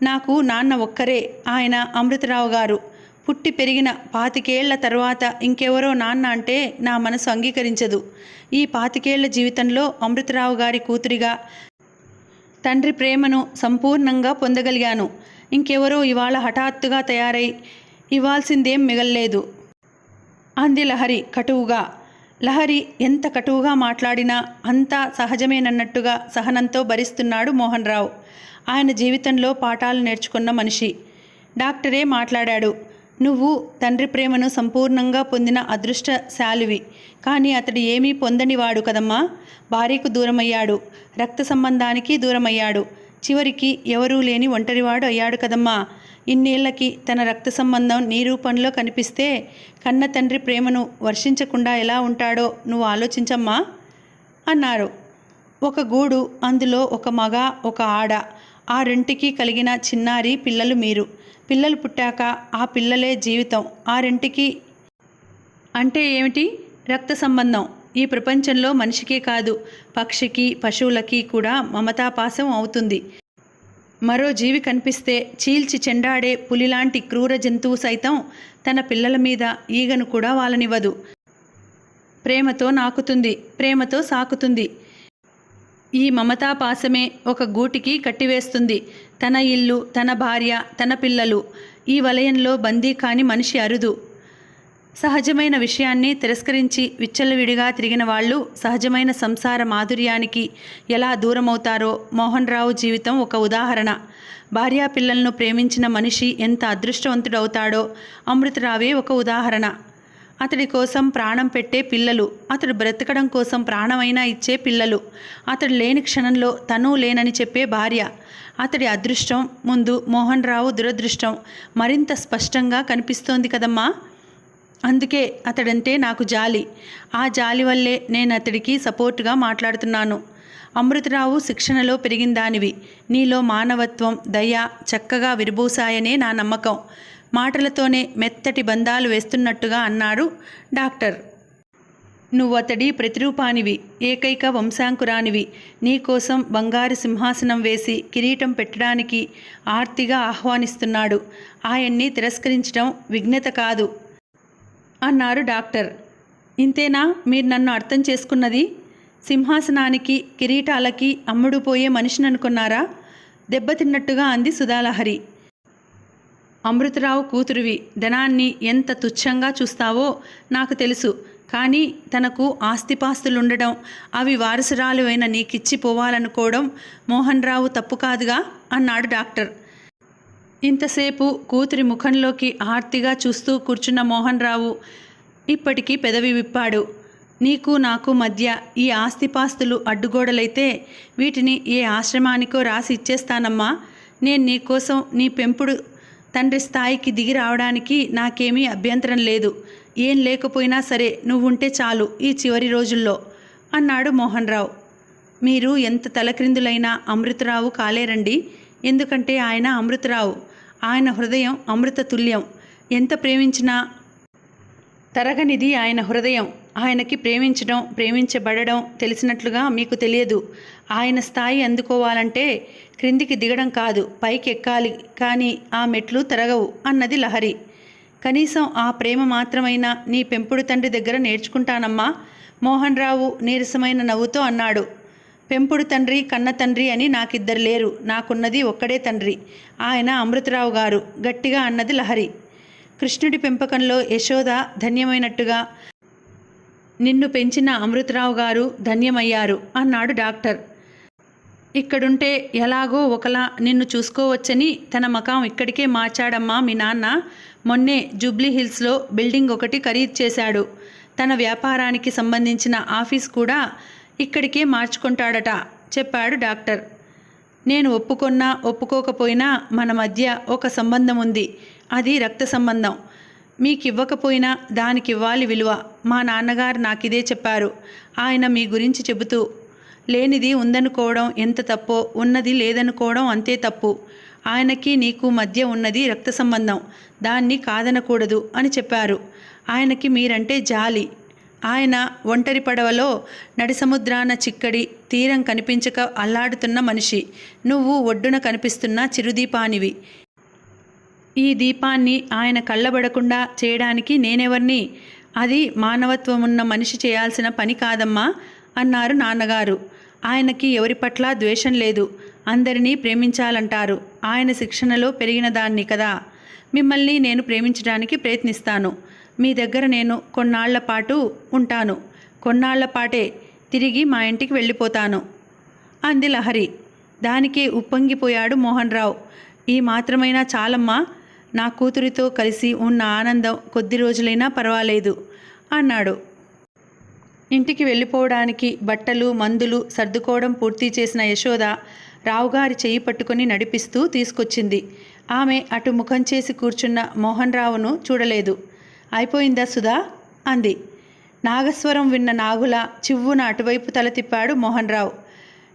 నాకు నాన్న ఒక్కరే, ఆయన అమృతరావు గారు. పుట్టి పెరిగిన 25 ఏళ్ల తర్వాత ఇంకెవరో నాన్న అంటే నా మనసు అంగీకరించదు. ఈ 25 ఏళ్ల జీవితంలో అమృతరావు గారి కూతురిగా తండ్రి ప్రేమను సంపూర్ణంగా పొందగలిగాను. ఇంకెవరో ఇవాళ హఠాత్తుగా తయారై ఇవ్వాల్సిందేం మిగల్లేదు అంది లహరి కటువుగా. లహరి ఎంత కటువుగా మాట్లాడినా అంతా సహజమేనన్నట్టుగా సహనంతో భరిస్తున్నాడు మోహన్ రావు. ఆయన జీవితంలో పాఠాలు నేర్చుకున్న మనిషి. డాక్టరే మాట్లాడాడు. నువ్వు తండ్రి ప్రేమను సంపూర్ణంగా పొందిన అదృష్టశాలివి. కానీ అతడు ఏమీ పొందనివాడు కదమ్మా. భార్యకు దూరమయ్యాడు, రక్త సంబంధానికి దూరమయ్యాడు, చివరికి ఎవరూ లేని ఒంటరివాడు అయ్యాడు కదమ్మా. ఇన్నేళ్లకి తన రక్త సంబంధం నీ రూపంలో కనిపిస్తే కన్న తండ్రి ప్రేమను వర్షించకుండా ఎలా ఉంటాడో నువ్వు ఆలోచించమ్మా అన్నారు. ఒక గూడు, అందులో ఒక మగ ఒక ఆడ, ఆ రెంటికి కలిగిన చిన్నారి పిల్లలు మీరు. పిల్లలు పుట్టాక ఆ పిల్లలే జీవితం ఆ రెంటికి. అంటే ఏమిటి? రక్త సంబంధం ఈ ప్రపంచంలో మనిషికే కాదు, పక్షికి పశువులకి కూడా మమతాపాసం అవుతుంది. మరో జీవి కనిపిస్తే చీల్చి చెండాడే పులిలాంటి క్రూర జంతువు సైతం తన పిల్లల మీద ఈగను కూడా వాలనివ్వదు. ప్రేమతో నాకుతుంది, ప్రేమతో సాకుతుంది. ఈ మమతాపాసమే ఒక గూటికి కట్టివేస్తుంది. తన ఇల్లు, తన భార్య, తన పిల్లలు, ఈ వలయంలో బందీ కాని మనిషి అరుదు. సహజమైన విషయాన్ని తిరస్కరించి విచ్చలవిడిగా తిరిగిన వాళ్ళు సహజమైన సంసార మాధుర్యానికి ఎలా దూరమవుతారో మోహన్ రావు జీవితం ఒక ఉదాహరణ. భార్యా పిల్లలను ప్రేమించిన మనిషి ఎంత అదృష్టవంతుడవుతాడో అమృతరావే ఒక ఉదాహరణ. అతడి కోసం ప్రాణం పెట్టే పిల్లలు, అతడు బ్రతకడం కోసం ప్రాణమైనా ఇచ్చే పిల్లలు, అతడు లేని క్షణంలో తను లేనని చెప్పే భార్య. అతడి అదృష్టం ముందు మోహన్ రావు దురదృష్టం మరింత స్పష్టంగా కనిపిస్తోంది కదమ్మా. అందుకే అతడంటే నాకు జాలి. ఆ జాలి వల్లే నేను అతడికి సపోర్టుగా మాట్లాడుతున్నాను. అమృతరావు శిక్షణలో పెరిగిన దానివి. నీలో మానవత్వం, దయ చక్కగా విరబూసాయనే నా నమ్మకం. మాటలతోనే మెత్తటి బంధాలు వేస్తున్నట్టుగా అన్నాడు డాక్టర్. నువ్వతడి ప్రతిరూపానివి, ఏకైక వంశాంకురానివి. నీకోసం బంగారు సింహాసనం వేసి కిరీటం పెట్టడానికి ఆర్తిగా ఆహ్వానిస్తున్నాడు. ఆయన్ని తిరస్కరించడం విఘ్నత కాదు అన్నారు డాక్టర్. ఇంతేనా మీరు నన్ను అర్థం చేసుకున్నది? సింహాసనానికి కిరీటాలకి అమ్ముడుపోయే మనిషిని అనుకున్నారా? దెబ్బతిన్నట్టుగా అంది సుధాలహరి. అమృతరావు కూతురువి, ధనాన్ని ఎంత తుచ్చంగా చూస్తావో నాకు తెలుసు. కానీ తనకు ఆస్తిపాస్తులుండడం, అవి వారసురాలు అయిన నీకిచ్చిపోవాలనుకోవడం మోహన్ రావు తప్పు కాదుగా అన్నాడు డాక్టర్. ఇంతసేపు కూతురి ముఖంలోకి ఆర్తిగా చూస్తూ కూర్చున్న మోహన్ రావు ఇప్పటికీ పెదవి విప్పాడు. నీకు నాకు మధ్య ఈ ఆస్తిపాస్తులు అడ్డుగోడలైతే వీటిని ఏ ఆశ్రమానికో రాసి ఇచ్చేస్తానమ్మా. నేను నీకోసం నీ పెంపుడు తండ్రి స్థాయికి దిగి రావడానికి నాకేమీ అభ్యంతరం లేదు. ఏం లేకపోయినా సరే నువ్వుంటే చాలు ఈ చివరి రోజుల్లో అన్నాడు మోహన్ రావు. మీరు ఎంత తలక్రిందులైనా అమృతరావు కాలేరండి. ఎందుకంటే ఆయన అమృతరావు. ఆయన హృదయం అమృత తుల్యం. ఎంత ప్రేమించినా తరగనిది ఆయన హృదయం. ఆయనకి ప్రేమించడం, ప్రేమించబడడం తెలిసినట్లుగా మీకు తెలియదు. ఆయన స్థాయి అందుకోవాలంటే క్రిందికి దిగడం కాదు, పైకి ఎక్కాలి. కానీ ఆ మెట్లు తరగవు అన్నది లహరి. కనీసం ఆ ప్రేమ మాత్రమైనా నీ పెంపుడు తండ్రి దగ్గర నేర్చుకుంటానమ్మా మోహన్ రావు నీరసమైన నవ్వుతో అన్నాడు. పెంపుడు తండ్రి, కన్న తండ్రి అని నాకిద్దరు లేరు. నాకున్నది ఒక్కడే తండ్రి, ఆయన అమృతరావు గారు గట్టిగా అన్నది లహరి. కృష్ణుడి పెంపకంలో యశోద ధన్యమైనట్టుగా నిన్ను పెంచిన అమృతరావు గారు ధన్యమయ్యారు అన్నాడు డాక్టర్. ఇక్కడుంటే ఎలాగో ఒకలా నిన్ను చూసుకోవచ్చని తన మకాం ఇక్కడికే మార్చాడమ్మా మీ నాన్న. మొన్నే జూబ్లీ హిల్స్లో బిల్డింగ్ ఒకటి ఖరీదు చేశాడు. తన వ్యాపారానికి సంబంధించిన ఆఫీస్ కూడా ఇక్కడికే మార్చుకుంటాడట చెప్పాడు డాక్టర్. నేను ఒప్పుకున్నా ఒప్పుకోకపోయినా మన మధ్య ఒక సంబంధం ఉంది. అది రక్త సంబంధం. మీకు ఇవ్వకపోయినా దానికి ఇవ్వాలి విలువ. మా నాన్నగారు నాకిదే చెప్పారు. ఆయన మీ గురించి చెబుతూ, లేనిది ఉందనుకోవడం ఎంత తప్పో ఉన్నది లేదనుకోవడం అంతే తప్పు. ఆయనకి నీకు మధ్య ఉన్నది రక్త సంబంధం, దాన్ని కాదనకూడదు అని చెప్పారు. ఆయనకి మీరంటే జాలి. ఆయన ఒంటరి పడవలో నడి సముద్రాన చిక్కడి తీరం కనిపించక అల్లాడుతున్న మనిషి. నువ్వు ఒడ్డున కనిపిస్తున్న చిరుదీపానివి. ఈ దీపాన్ని ఆయన కళ్ళబడకుండా చేయడానికి నేనెవర్ని? అది మానవత్వమున్న మనిషి చేయాల్సిన పని కాదమ్మా అన్నారు నాన్నగారు. ఆయనకి ఎవరి పట్ల ద్వేషం లేదు. అందరినీ ప్రేమించాలంటారు. ఆయన శిక్షణలో పెరిగిన దాన్ని కదా. మిమ్మల్ని నేను ప్రేమించడానికి ప్రయత్నిస్తాను. మీ దగ్గర నేను కొన్నాళ్ల పాటు ఉంటాను. కొన్నాళ్ల పాటే తిరిగి మా ఇంటికి వెళ్ళిపోతాను అంది లహరి. దానికే ఉప్పొంగిపోయాడు మోహన్ రావు. ఈ మాత్రమైనా చాలమ్మా. నా కూతురితో కలిసి ఉన్న ఆనందం కొద్ది రోజులైనా పర్వాలేదు అన్నాడు. ఇంటికి వెళ్ళిపోవడానికి బట్టలు మందులు సర్దుకోవడం పూర్తి చేసిన యశోద రావుగారి చెయ్యి పట్టుకొని నడిపిస్తూ తీసుకొచ్చింది. ఆమె అటు ముఖం చేసి కూర్చున్న మోహన్ రావును చూడలేదు. అయిపోయిందా సుధా అంది. నాగస్వరం విన్న నాగుల చివ్వున అటువైపు తల తిప్పాడు మోహన్ రావు.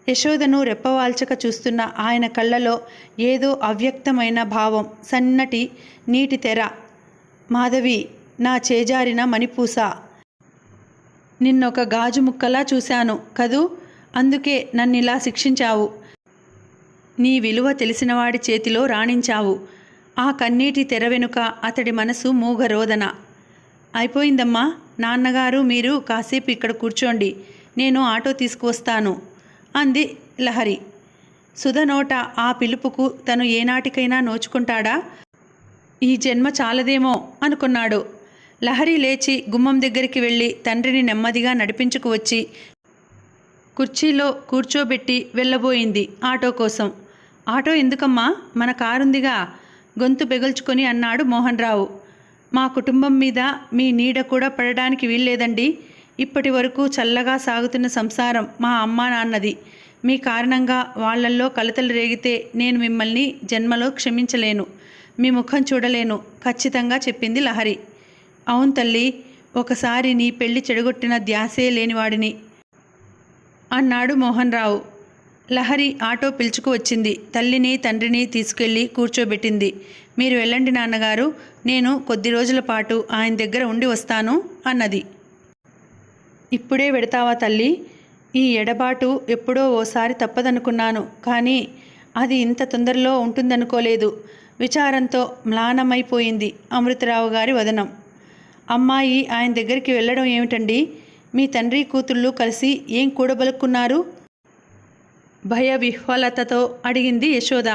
యశోదను రెప్పవాల్చక చూస్తున్న ఆయన కళ్ళలో ఏదో అవ్యక్తమైన భావం. సన్నటి నీటి తెర. మాధవి, నా చేజారిన మణిపూస, నిన్నొక గాజు ముక్కలా చూశాను కదూ, అందుకే నన్నిలా శిక్షించావు. నీ విలువ తెలిసినవాడి చేతిలో రాణించావు. ఆ కన్నీటి తెర వెనుక అతడి మనసు మూగరోదన. అయిపోయిందమ్మా. నాన్నగారు మీరు కాసేపు ఇక్కడ కూర్చోండి, నేను ఆటో తీసుకువస్తాను అంది లహరి. సుధ నోట ఆ పిలుపుకు తను ఏనాటికైనా నోచుకుంటాడా? ఈ జన్మ చాలదేమో అనుకున్నాడు. లహరి లేచి గుమ్మం దగ్గరికి వెళ్ళి తండ్రిని నెమ్మదిగా నడిపించుకు వచ్చి కుర్చీలో కూర్చోబెట్టి వెళ్ళబోయింది ఆటో కోసం. ఆటో ఎందుకమ్మా, మన కారుందిగా గొంతు పెగల్చుకొని అన్నాడు మోహన్ రావు. మా కుటుంబం మీద మీ నీడ కూడా పడడానికి వీల్లేదండి. ఇప్పటి వరకు చల్లగా సాగుతున్న సంసారం మా అమ్మా నాన్నది. మీ కారణంగా వాళ్ళల్లో కలతలు రేగితే నేను మిమ్మల్ని జన్మలో క్షమించలేను. మీ ముఖం చూడలేను ఖచ్చితంగా చెప్పింది లహరి. అవును తల్లి, ఒకసారి నీ పెళ్లి చెడగొట్టిన ధ్యాసే లేనివాడిని అన్నాడు మోహన్ రావు. లహరి ఆటో పిలుచుకు వచ్చింది. తల్లిని తండ్రిని తీసుకెళ్ళి కూర్చోబెట్టింది. మీరు వెళ్ళండి నాన్నగారు, నేను కొద్ది రోజుల పాటు ఆయన దగ్గర ఉండి వస్తాను అన్నది. ఇప్పుడే వెడతావా తల్లి? ఈ ఎడబాటు ఎప్పుడో ఓసారి తప్పదనుకున్నాను, కానీ అది ఇంత తొందరలో ఉంటుందనుకోలేదు. విచారంతో మ్లానమైపోయింది అమృతరావు గారి వదనం. అమ్మాయి ఆయన దగ్గరికి వెళ్ళడం ఏమిటండి? మీ తండ్రి కూతుళ్ళు కలిసి ఏం కూడబలుక్కున్నారు? భయ విహ్వలతతో అడిగింది యశోద.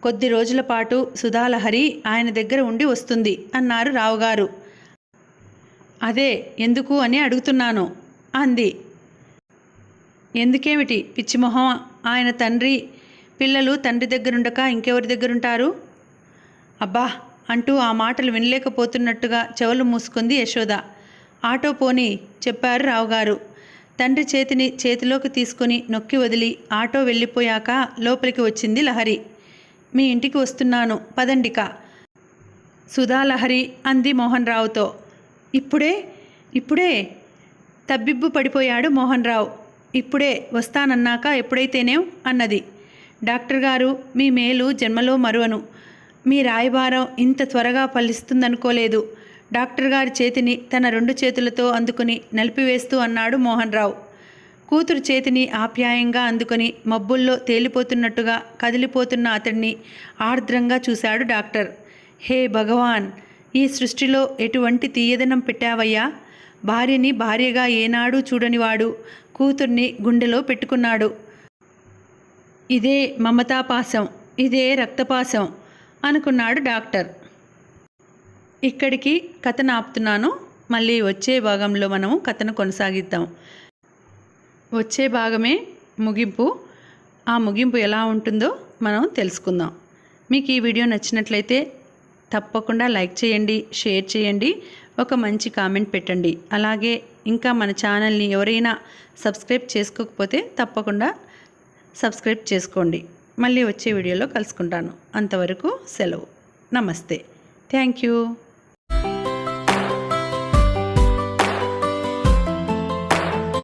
కొద్ది రోజుల పాటు సుధాలహరి ఆయన దగ్గర ఉండి వస్తుంది అన్నారు రావుగారు. అదే ఎందుకు అని అడుగుతున్నాను అంది. ఎందుకేమిటి పిచ్చిమొహం, ఆయన తండ్రి పిల్లలు తండ్రి దగ్గరుండక ఇంకెవరి దగ్గరుంటారు? అబ్బా అంటూ ఆ మాటలు వినలేకపోతున్నట్టుగా చెవులు మూసుకుంది యశోద. ఆటో పోని చెప్పారు రావుగారు. తండ్రి చేతిని చేతిలోకి తీసుకుని నొక్కి వదిలి ఆటో వెళ్ళిపోయాక లోపలికి వచ్చింది లహరి. మీ ఇంటికి వస్తున్నాను పదండిక సుధాలహరి అంది మోహన్ రావుతో. ఇప్పుడే ఇప్పుడే తబ్బిబ్బు పడిపోయాడు మోహన్ రావు. ఇప్పుడే వస్తానన్నాక ఎప్పుడైతేనేం అన్నది. డాక్టర్ గారు, మీ మేలు జన్మలో మరువను. మీ రాయబారం ఇంత త్వరగా ఫలిస్తుందనుకోలేదు. డాక్టర్ గారి చేతిని తన 2 చేతులతో అందుకుని నలిపివేస్తూ అన్నాడు మోహన్ రావు. కూతురు చేతిని ఆప్యాయంగా అందుకొని మబ్బుల్లో తేలిపోతున్నట్టుగా కదిలిపోతున్న అతడిని ఆర్ద్రంగా చూశాడు డాక్టర్. హే భగవాన్, ఈ సృష్టిలో ఎటువంటి తీయదనం పెట్టావయ్యా. భార్యని భార్యగా ఏనాడూ చూడనివాడు కూతుర్ని గుండెలో పెట్టుకున్నాడు. ఇదే మమతాపాసం, ఇదే రక్తపాసం అనుకున్నాడు డాక్టర్. ఇక్కడికి కథను ఆపుతున్నాను. మళ్ళీ వచ్చే భాగంలో మనము కథను కొనసాగిద్దాం. వచ్చే భాగమే ముగింపు. ఆ ముగింపు ఎలా ఉంటుందో మనం తెలుసుకుందాం. మీకు ఈ వీడియో నచ్చినట్లయితే తప్పకుండా లైక్ చేయండి, షేర్ చేయండి. ఒక మంచి కామెంట్ పెట్టండి. అలాగే ఇంకా మన ఛానల్ని ఎవరైనా సబ్స్క్రైబ్ చేసుకోకపోతే తప్పకుండా సబ్స్క్రైబ్ చేసుకోండి. మళ్ళీ వచ్చే వీడియోలో కలుసుకుంటాను. అంతవరకు సెలవు. నమస్తే. Thank you.